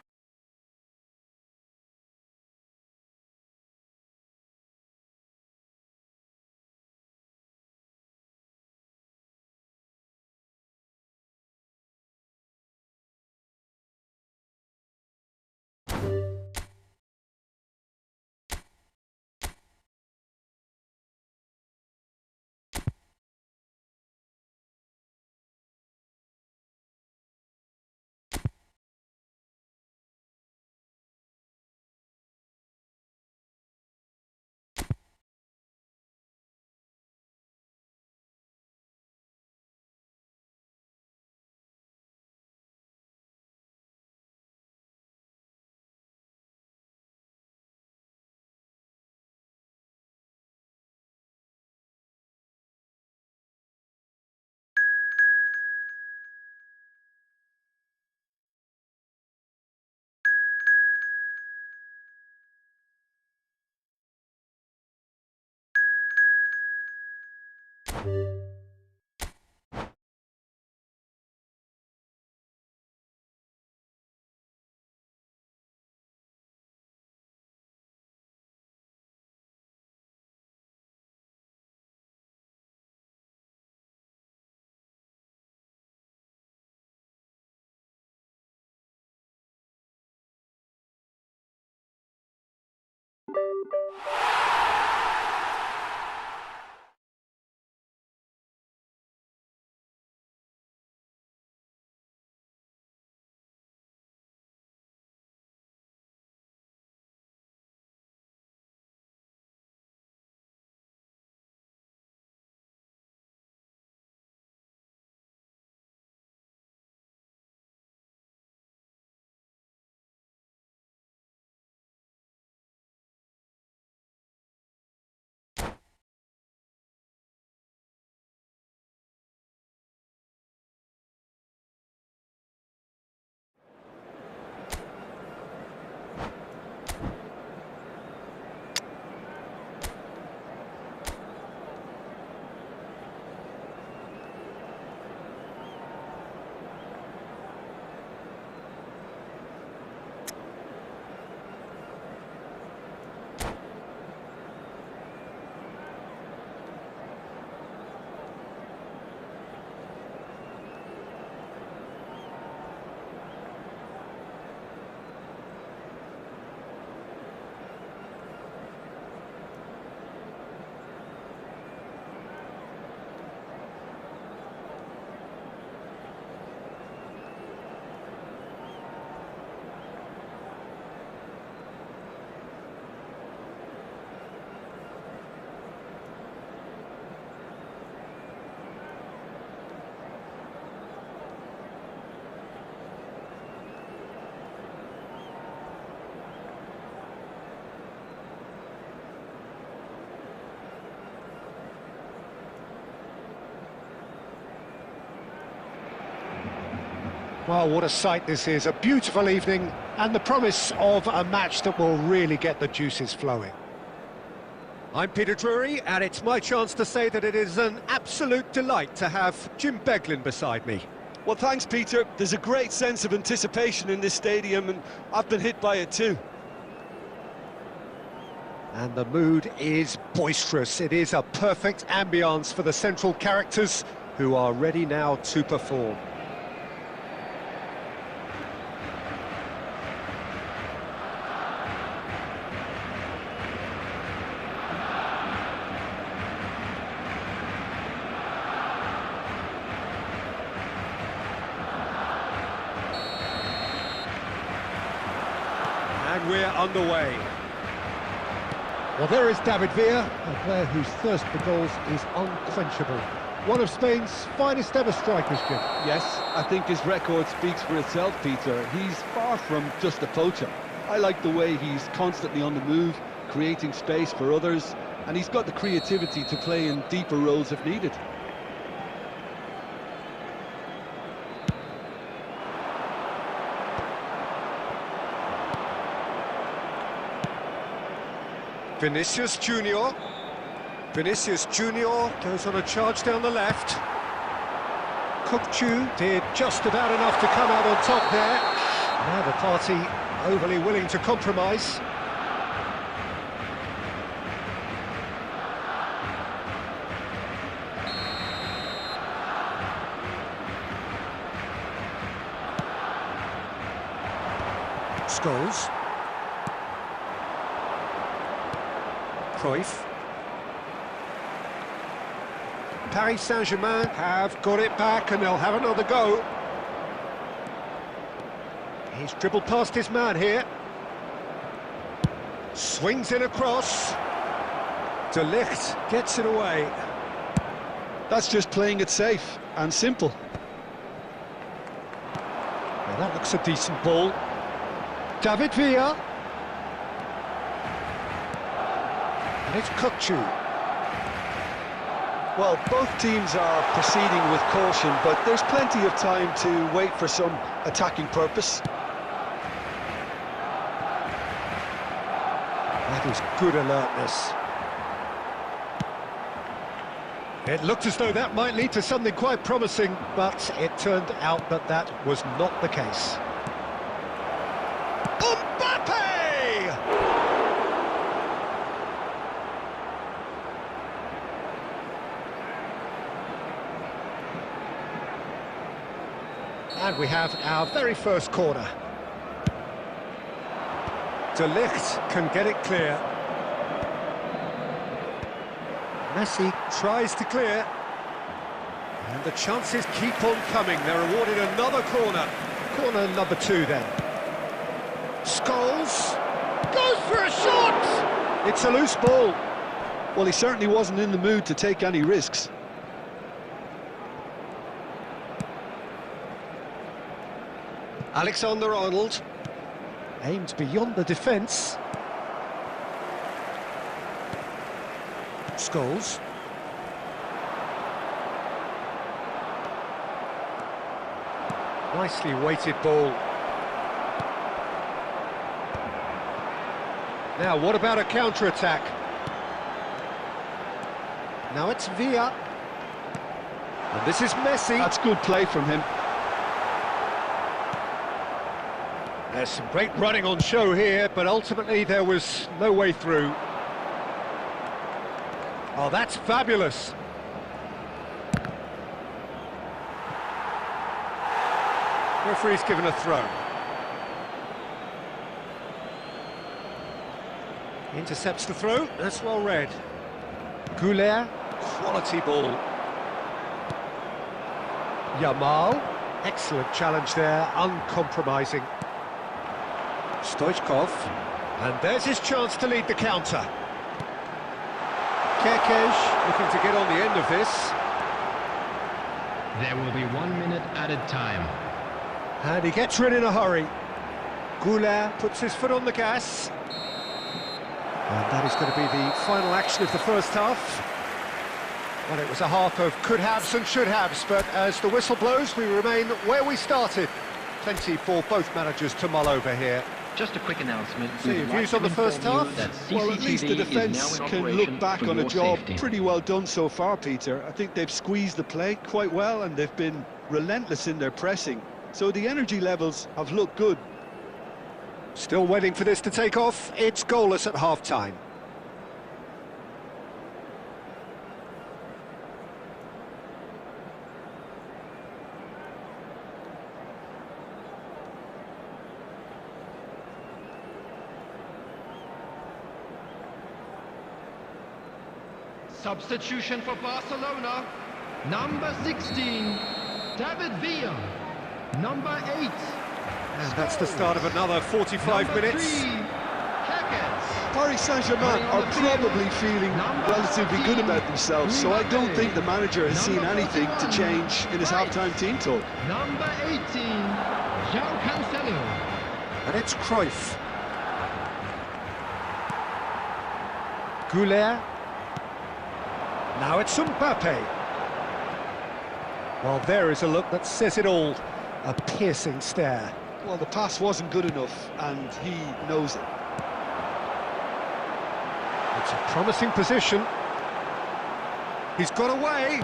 Well, what a sight this is, a beautiful evening and the promise of a match that will really get the juices flowing. I'm Peter Drury, and it's my chance to say that it is an absolute delight to have Jim Beglin beside me. Well, thanks, Peter. There's a great sense of anticipation in this stadium, and I've been hit by it too. And the mood is boisterous. It is a perfect ambience for the central characters who are ready now to perform. And we're underway. Well, there is David Villa, a player whose thirst for goals is unquenchable. One of Spain's finest ever strikers, Jim. Yes, I think his record speaks for itself, Peter. He's far from just a poacher. I like the way he's constantly on the move, creating space for others, and he's got the creativity to play in deeper roles if needed. Vinicius Junior. Vinicius Junior goes on a charge down the left. Kukçu did just about enough to come out on top there. Now the party overly willing to compromise. Scholes. Cruyff. Paris Saint-Germain have got it back and they'll have another go. He's dribbled past his man here. Swings in across. De Ligt gets it away. That's just playing it safe and simple. Well, that looks a decent ball. David Villa. And it's Kukçu. Well, both teams are proceeding with caution, but there's plenty of time to wait for some attacking purpose. That is good alertness. It looked as though that might lead to something quite promising, but it turned out that that was not the case. Mbappe! And we have our very first corner. De Ligt can get it clear. Messi tries to clear. And the chances keep on coming. They're awarded another corner. Corner number 2 then. Scholes goes for a shot! It's a loose ball. Well, he certainly wasn't in the mood to take any risks. Alexander-Arnold aimed beyond the defence. Scholes. Nicely weighted ball. Now, what about a counter-attack? Now it's Villa. And this is Messi. That's good play from him. There's some great running on show here, but ultimately there was no way through. Oh, that's fabulous. Referee's given a throw. Intercepts the throw, that's well read. Goulet, quality ball. Yamal, excellent challenge there, uncompromising. Stoichkov, and there's his chance to lead the counter. Kerkesh looking to get on the end of this. There will be 1 minute added time. And he gets rid in a hurry. Goulet puts his foot on the gas. And that is going to be the final action of the first half. Well, it was a half of could-haves and should-haves, but as the whistle blows, we remain where we started. Plenty for both managers to mull over here. Just a quick announcement. So your views on the first half? Well, at least the defence can look back on a job pretty well done so far, Peter. I think they've squeezed the play quite well and they've been relentless in their pressing. So the energy levels have looked good. Still waiting for this to take off. It's goalless at half-time. Substitution for Barcelona. Number 16, David Villa. Number 8. And that's the start of another 45 minutes. Paris Saint-Germain are probably feeling relatively good about themselves, so I don't think the manager has seen anything to change in his half-time team talk. Number 18, João Cancelo. And it's Cruyff. Goulet. Now it's Mbappe. Well, there is a look that says it all. A piercing stare. Well, the pass wasn't good enough, and he knows it. It's a promising position. He's got away.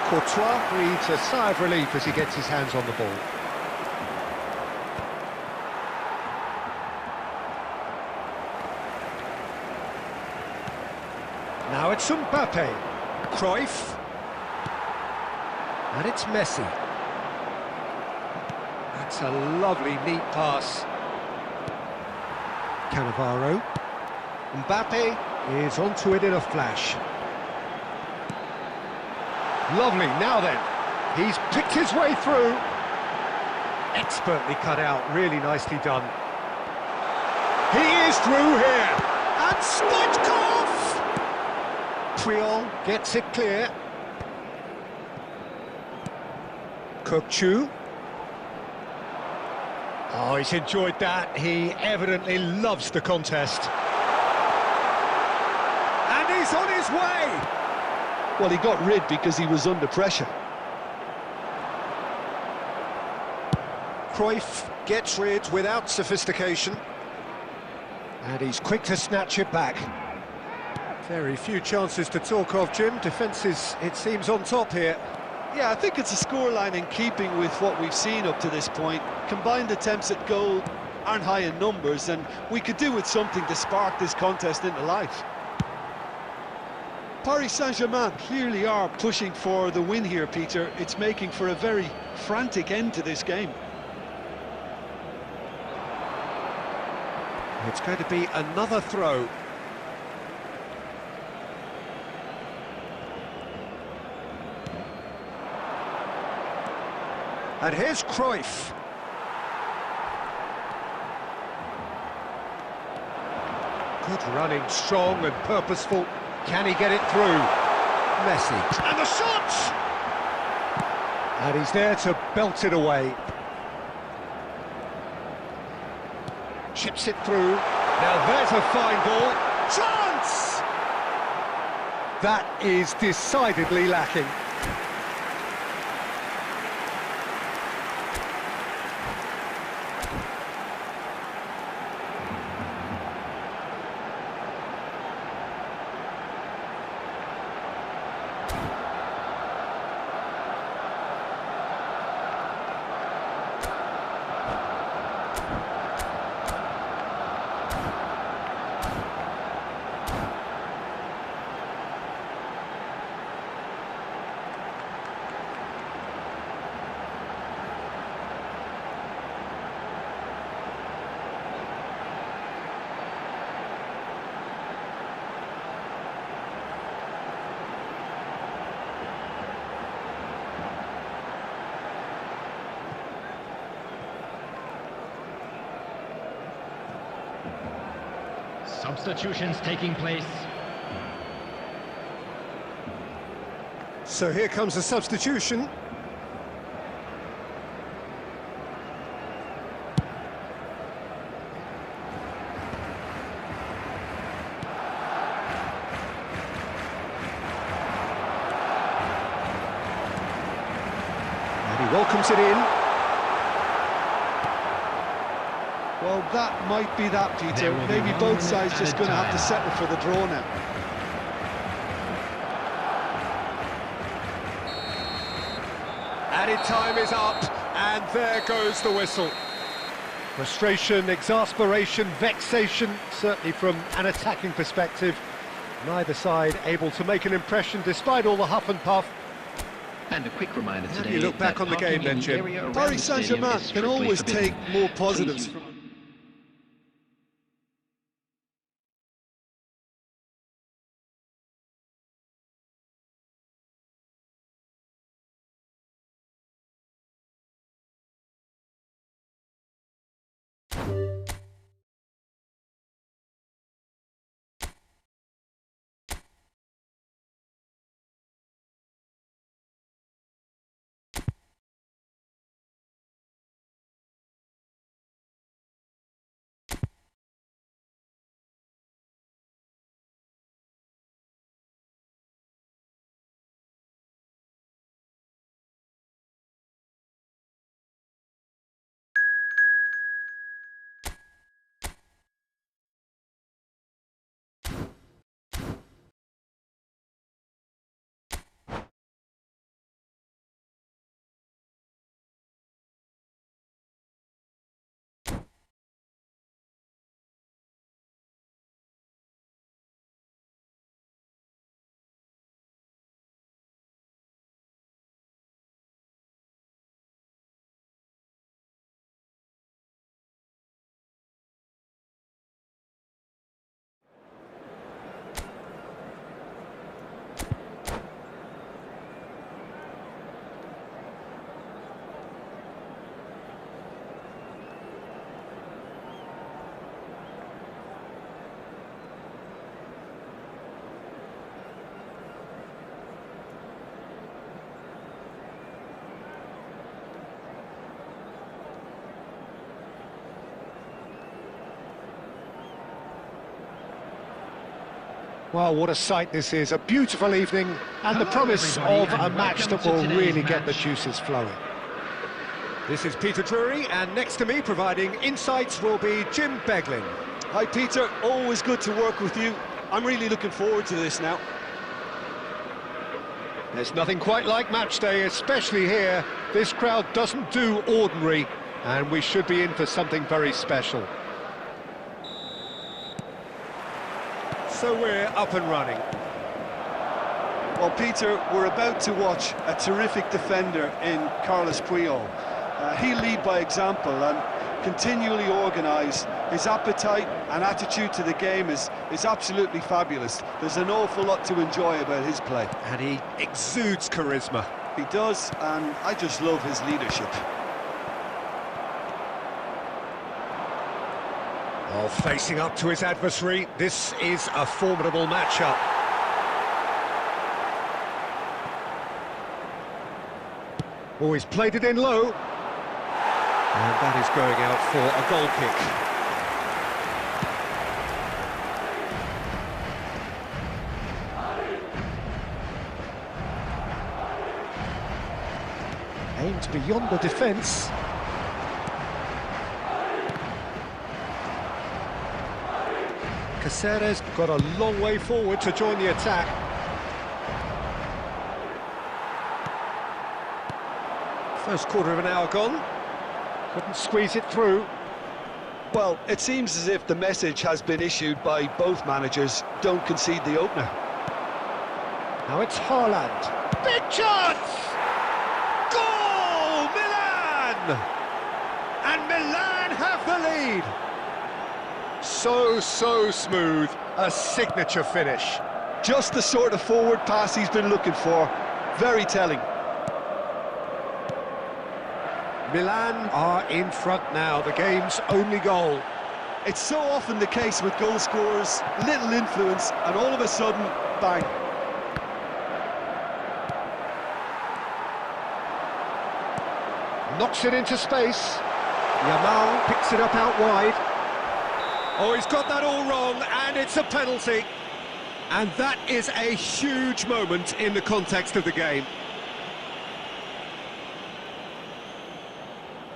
Courtois breathes a sigh of relief as he gets his hands on the ball. Now it's Mbappe. Cruyff. And it's Messi. That's a lovely, neat pass. Cannavaro. Mbappe is onto it in a flash. Lovely, now then. He's picked his way through. Expertly cut out, really nicely done. He is through here. And Stoichkov! Puyol gets it clear. Kokchu. Oh, he's enjoyed that. He evidently loves the contest. And he's on his way! Well, he got rid because he was under pressure. Cruyff gets rid without sophistication. And he's quick to snatch it back. Very few chances to talk of, Jim. Defence is, it seems, on top here. Yeah, I think it's a scoreline in keeping with what we've seen up to this point. Combined attempts at goal aren't high in numbers, and we could do with something to spark this contest into life. Paris Saint-Germain clearly are pushing for the win here, Peter. It's making for a very frantic end to this game. It's going to be another throw. And here's Cruyff. Good running, strong and purposeful. Can he get it through? Messi. And the shot! And he's there to belt it away. Chips it through. Now there's a fine ball. Chance! That is decidedly lacking. Substitutions taking place. So here comes a substitution. And he welcomes it in. Well, that might be that, Peter. Maybe both sides just going to have to settle for the draw now. Added time is up, and there goes the whistle. Frustration, exasperation, vexation, certainly from an attacking perspective. Neither side able to make an impression despite all the huff and puff. And a quick reminder today. How do you look back on the game then, Jim? Paris Saint-Germain can always take more positives from... Well, what a sight this is. A beautiful evening and the promise of a match that will really get the juices flowing. This is Peter Drury, and next to me providing insights will be Jim Beglin. Hi, Peter. Always good to work with you. I'm really looking forward to this now. There's nothing quite like match day, especially here. This crowd doesn't do ordinary, and we should be in for something very special. So we're up and running. Well, Peter, we're about to watch a terrific defender in Carlos Puyol. He'll lead by example and continually organise. His appetite and attitude to the game is absolutely fabulous. There's an awful lot to enjoy about his play. And he exudes charisma. He does, and I just love his leadership. Oh, facing up to his adversary, this is a formidable matchup. Oh, he's played it in low. And that is going out for a goal kick. Aimed beyond the defence. Caceres got a long way forward to join the attack. First quarter of an hour gone. Couldn't squeeze it through. Well, it seems as if the message has been issued by both managers: don't concede the opener. Now it's Haaland. Big chance! Goal! Milan! And Milan have the lead. So smooth. A signature finish. Just the sort of forward pass he's been looking for. Very telling. Milan are in front now, the game's only goal. It's so often the case with goal scorers, little influence, and all of a sudden, bang. Knocks it into space. Yamal picks it up out wide. Oh, he's got that all wrong, and it's a penalty. And that is a huge moment in the context of the game.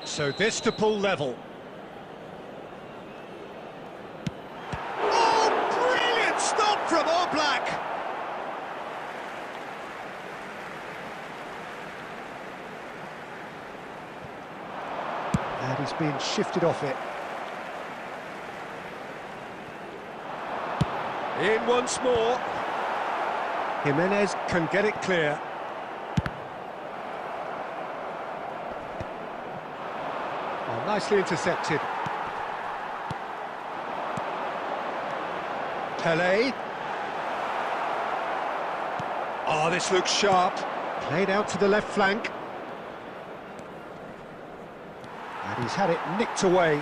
So this to pull level. Oh, brilliant stop from Oblak! And he's being shifted off it. In once more. Jimenez can get it clear. Oh, nicely intercepted. Pelé. Oh, this looks sharp. Played out to the left flank. And he's had it nicked away.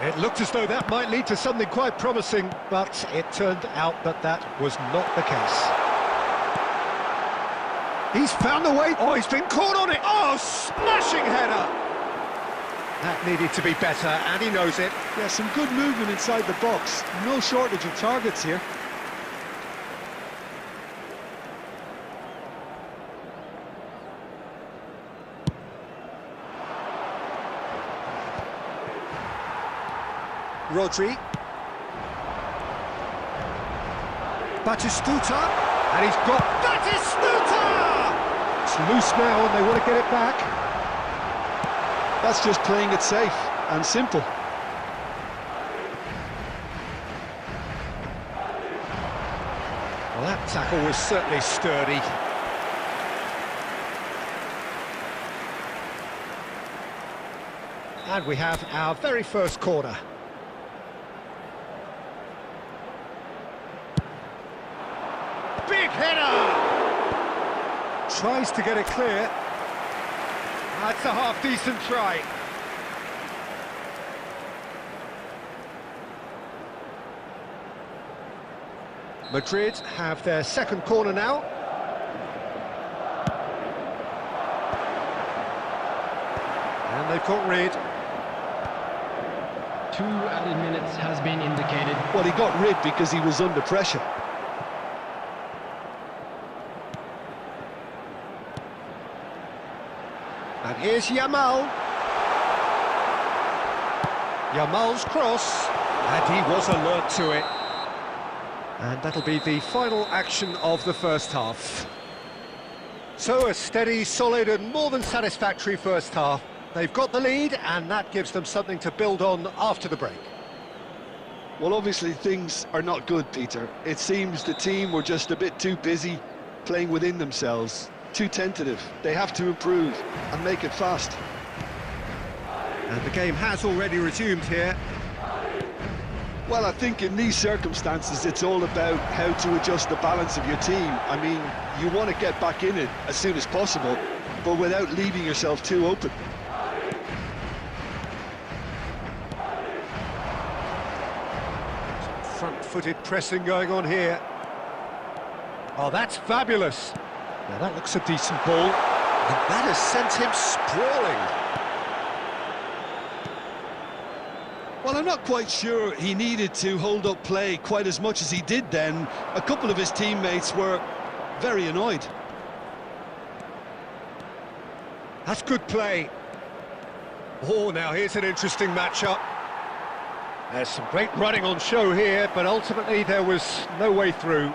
It looked as though that might lead to something quite promising, but it turned out that that was not the case. He's found the way. Oh, he's been caught on it. Oh, smashing header. That needed to be better, and he knows it. Yeah, some good movement inside the box. No shortage of targets here. Rodri. Batistuta. And he's got Batistuta! It's loose now and they want to get it back. That's just playing it safe and simple. Well, that tackle was certainly sturdy. And we have our very first corner. Big header! Tries to get it clear. That's a half-decent try. Madrid have their second corner now. And they've got rid. 2 added minutes has been indicated. Well, he got rid because he was under pressure. And here's Yamal. Yamal's cross, and he was alert to it. And that'll be the final action of the first half. So a steady, solid and more than satisfactory first half. They've got the lead and that gives them something to build on after the break. Well, obviously things are not good, Peter. It seems the team were just a bit too busy playing within themselves, too tentative. They have to improve and make it fast. And the game has already resumed here. Well, I think in these circumstances it's all about how to adjust the balance of your team. I mean, you want to get back in it as soon as possible, but without leaving yourself too open. Front-footed pressing going on here. Oh, that's fabulous. Now that looks a decent ball. And that has sent him sprawling. Well, I'm not quite sure he needed to hold up play quite as much as he did then. A couple of his teammates were very annoyed. That's good play. Oh, now here's an interesting matchup. There's some great running on show here, but ultimately there was no way through.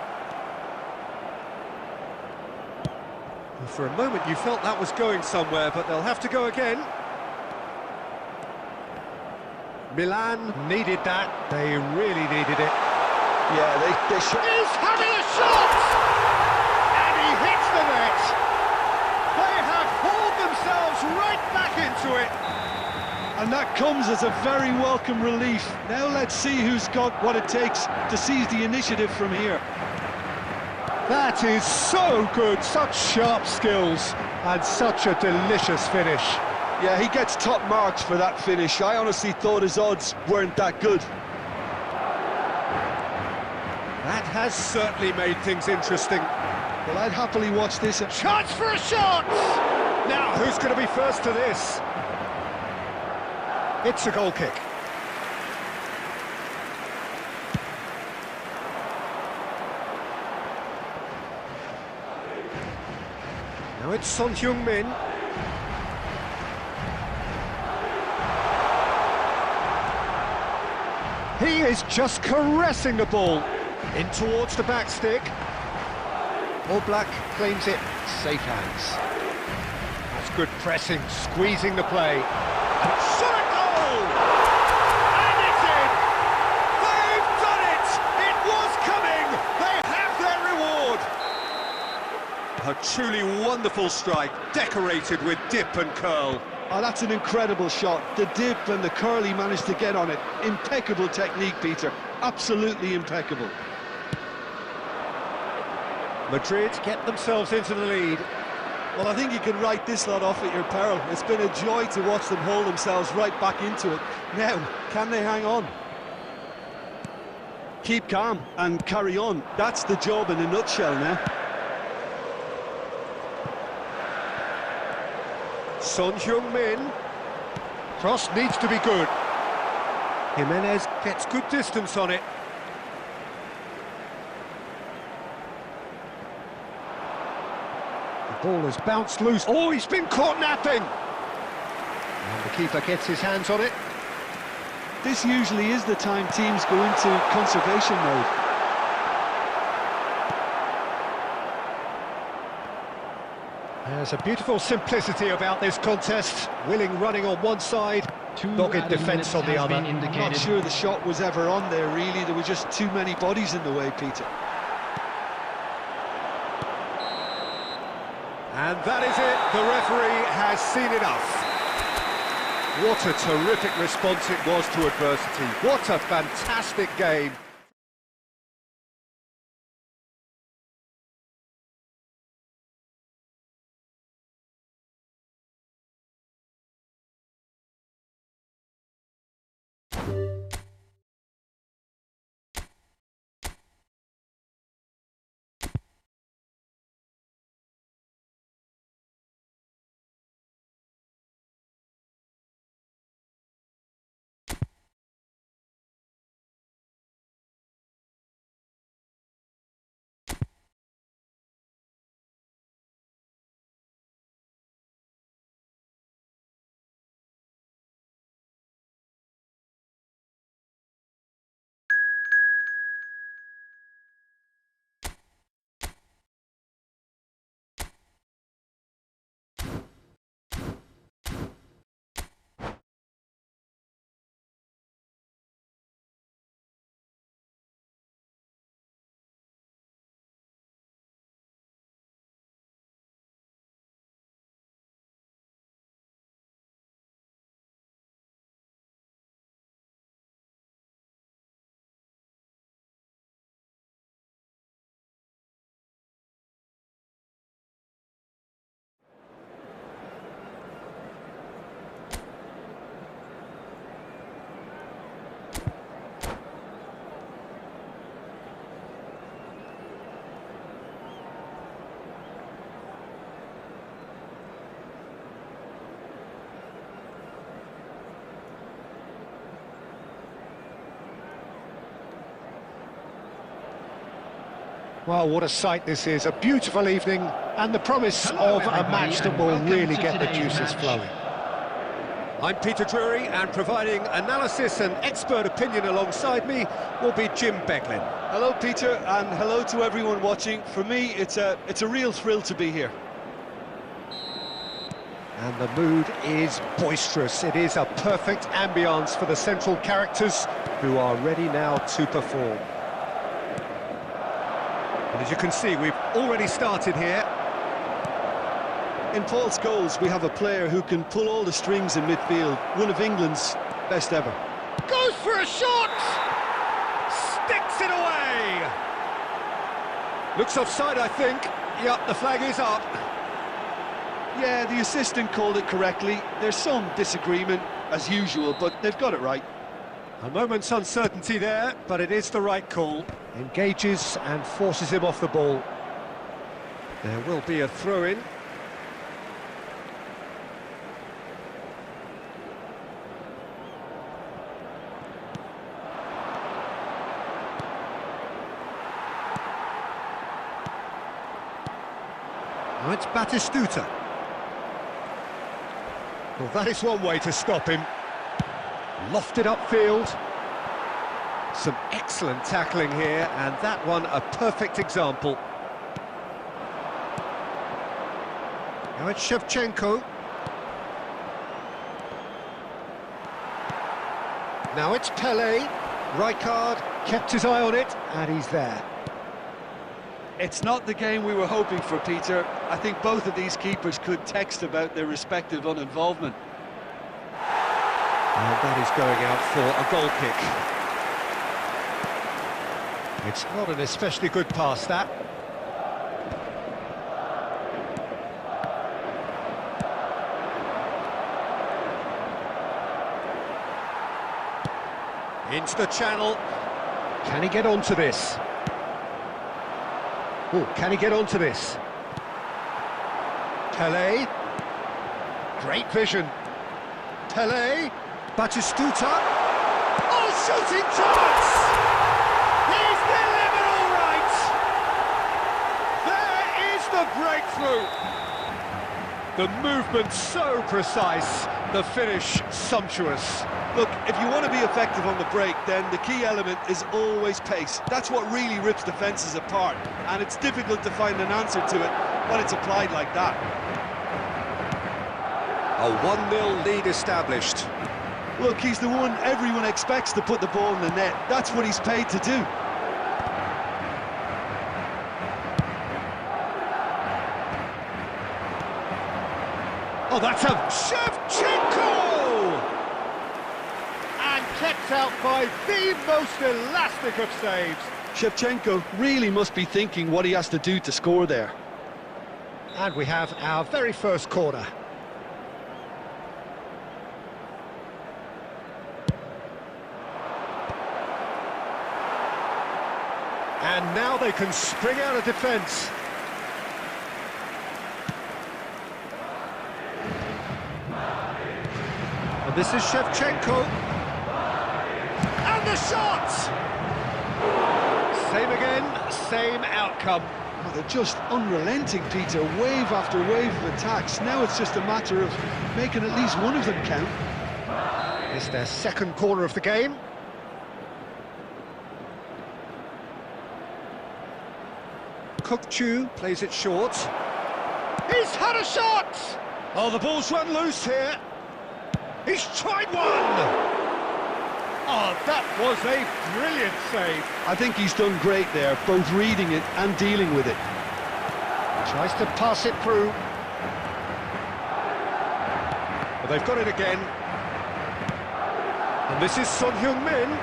For a moment you felt that was going somewhere, but they'll have to go again. Milan needed that. They really needed it. Yeah, they should. He's having a shot! And he hits the net! They have hauled themselves right back into it! And that comes as a very welcome relief. Now let's see who's got what it takes to seize the initiative from here. That is so good, such sharp skills, and such a delicious finish. Yeah, he gets top marks for that finish. I honestly thought his odds weren't that good. That has certainly made things interesting. Well, I'd happily watch this. Chance for a shot! Now, who's going to be first to this? It's a goal kick. Now it's Son Heung-min. He is just caressing the ball in towards the back stick. All Black claims it, safe hands. That's good pressing, squeezing the play. And shot a goal! And it's in! They've done it! It was coming! They have their reward! A truly wonderful strike, decorated with dip and curl. Oh, that's an incredible shot. The dip and the curl he managed to get on it. Impeccable technique, Peter. Absolutely impeccable. Madrid get themselves into the lead. Well, I think you can write this lot off at your peril. It's been a joy to watch them haul themselves right back into it. Now, can they hang on? Keep calm and carry on. That's the job in a nutshell now. Son Heung-min. Cross needs to be good. Jimenez gets good distance on it. The ball has bounced loose. Oh, he's been caught napping! And the keeper gets his hands on it. This usually is the time teams go into conservation mode. There's a beautiful simplicity about this contest. Willing running on one side, dogged defence on the other. I'm not sure the shot was ever on there, really. There were just too many bodies in the way, Peter. And that is it. The referee has seen enough. What a terrific response it was to adversity. What a fantastic game. Well, what a sight this is, a beautiful evening, and the promise of a match that will really get the juices flowing. I'm Peter Drury, and providing analysis and expert opinion alongside me will be Jim Beglin. Hello, Peter, and hello to everyone watching. For me, it's a real thrill to be here. And the mood is boisterous. It is a perfect ambience for the central characters who are ready now to perform. And as you can see, we've already started here. In Paul Scholes, we have a player who can pull all the strings in midfield, one of England's best ever. Goes for a shot! Sticks it away! Looks offside, I think. Yep, the flag is up. Yeah, the assistant called it correctly. There's some disagreement, as usual, but they've got it right. A moment's uncertainty there, but it is the right call. Engages and forces him off the ball. There will be a throw-in. Now it's Batistuta. Well, that is one way to stop him. Lofted upfield. Some excellent tackling here, and that one a perfect example. Now it's Shevchenko. Now it's Pele. Rijkaard kept his eye on it, and he's there. It's not the game we were hoping for, Peter. I think both of these keepers could text about their respective uninvolvement. And that is going out for a goal kick. It's not an especially good pass, that. Into the channel. Can he get onto this? Oh, can he get onto this? Pele. Great vision. Pele. Batistuta. Oh, shooting chance! He's delivered all right! There is the breakthrough! The movement so precise, the finish sumptuous. Look, if you want to be effective on the break, then the key element is always pace. That's what really rips defences apart, and it's difficult to find an answer to it when it's applied like that. A 1-0 lead established. Look, he's the one everyone expects to put the ball in the net. That's what he's paid to do. Oh, that's a Shevchenko! And kept out by the most elastic of saves. Shevchenko really must be thinking what he has to do to score there. And we have our very first corner. And now they can spring out of defence. And this is Shevchenko. And the shot! Same again, same outcome. Oh, they're just unrelenting, Peter. Wave after wave of attacks. Now it's just a matter of making at least one of them count. It's their second corner of the game. Kukçu plays it short. He's had a shot! Oh, the ball's run loose here. He's tried one! Oh, that was a brilliant save. I think he's done great there, both reading it and dealing with it. Tries to pass it through. But they've got it again. And this is Son Heung-min.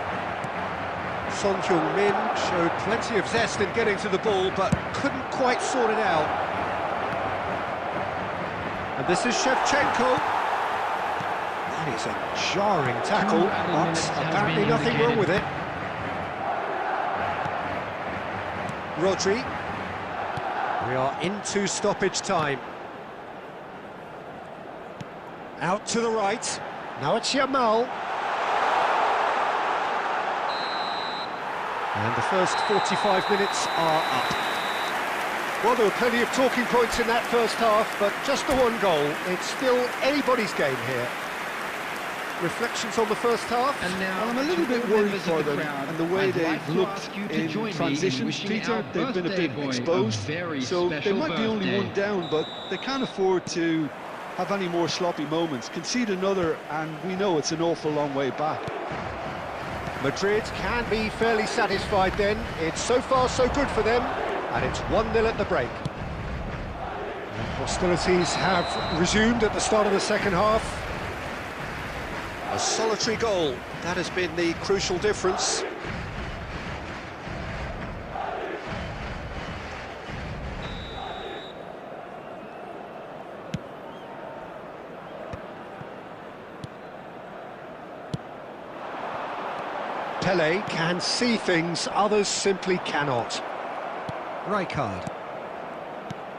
Son Heung-min showed plenty of zest in getting to the ball, but couldn't quite sort it out. And this is Shevchenko. That is a jarring tackle, but apparently nothing wrong with it. Rodri. We are into stoppage time. Out to the right. Now it's Yamal. And the first 45 minutes are up. Well, there were plenty of talking points in that first half, but just the one goal. It's still anybody's game here. Reflections on the first half? And now, Well, I'm a little bit worried for them and the way they've looked in transition. Peter, they've been a bit exposed, so they might be only one down, but they can't afford to have any more sloppy moments. Concede another, and we know it's an awful long way back. Madrid can be fairly satisfied then. It's so far so good for them, and it's 1-0 at the break. Hostilities have resumed at the start of the second half. A solitary goal, that has been the crucial difference. Pele can see things others simply cannot. Rijkaard.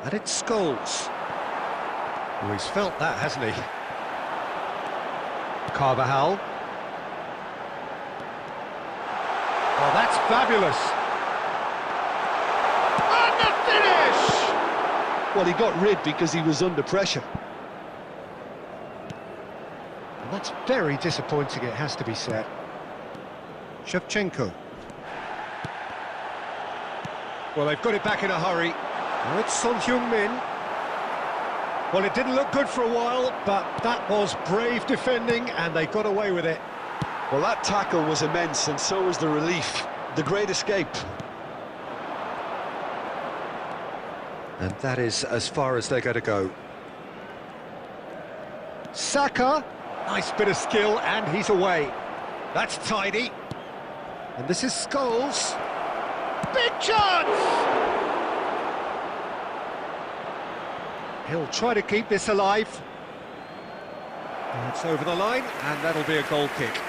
And it's Scholes. Oh, he's felt that, hasn't he? Carvajal. Oh, that's fabulous. And the finish! Well, he got rid because he was under pressure. And that's very disappointing, it has to be said. Shevchenko. Well, they've got it back in a hurry. Now it's Son Heung-min. Well, it didn't look good for a while, but that was brave defending, and they got away with it. Well, that tackle was immense, and so was the relief. The great escape. And that is as far as they're going to go. Saka, nice bit of skill, and he's away. That's tidy. And this is Scholes. Big chance! He'll try to keep this alive. And it's over the line, and that'll be a goal kick.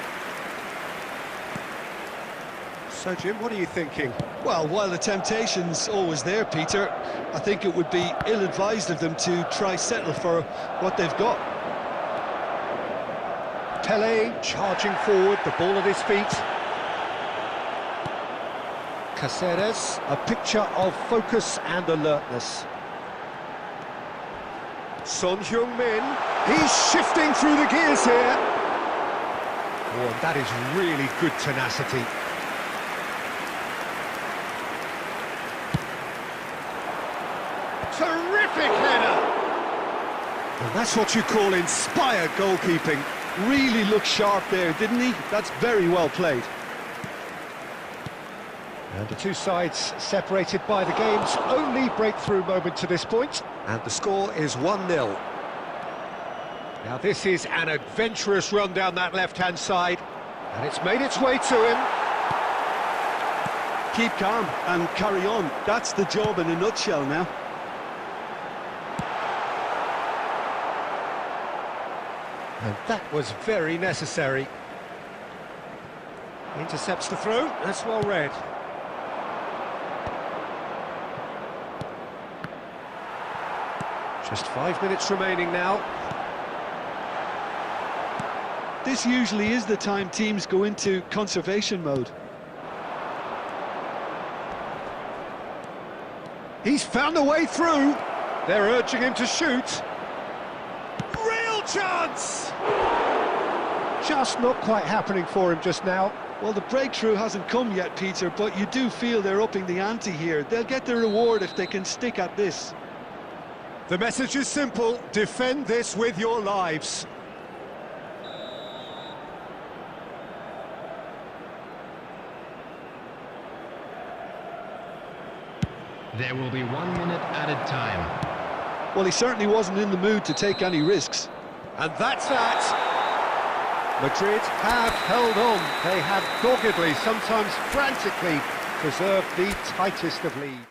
So, Jim, what are you thinking? Well, while the temptation's always there, Peter, I think it would be ill-advised of them to try settle for what they've got. Pele charging forward, the ball at his feet. Caceres, a picture of focus and alertness. Son Heung-min, he's shifting through the gears here. Oh, and that is really good tenacity. Terrific header! And that's what you call inspired goalkeeping. Really looked sharp there, didn't he? That's very well played. And the two sides separated by the game's only breakthrough moment to this point. And the score is 1-0. Now this is an adventurous run down that left-hand side. And it's made its way to him. Keep calm and carry on. That's the job in a nutshell now. And that was very necessary. Intercepts the throw, that's well read. Just 5 minutes remaining now. This usually is the time teams go into conservation mode. He's found a way through. They're urging him to shoot. Real chance! Just not quite happening for him just now. Well, the breakthrough hasn't come yet, Peter, but you do feel they're upping the ante here. They'll get their reward if they can stick at this. The message is simple: defend this with your lives. There will be 1 minute added time. Well, he certainly wasn't in the mood to take any risks. And that's that. Madrid have held on. They have doggedly, sometimes frantically, preserved the tightest of leads.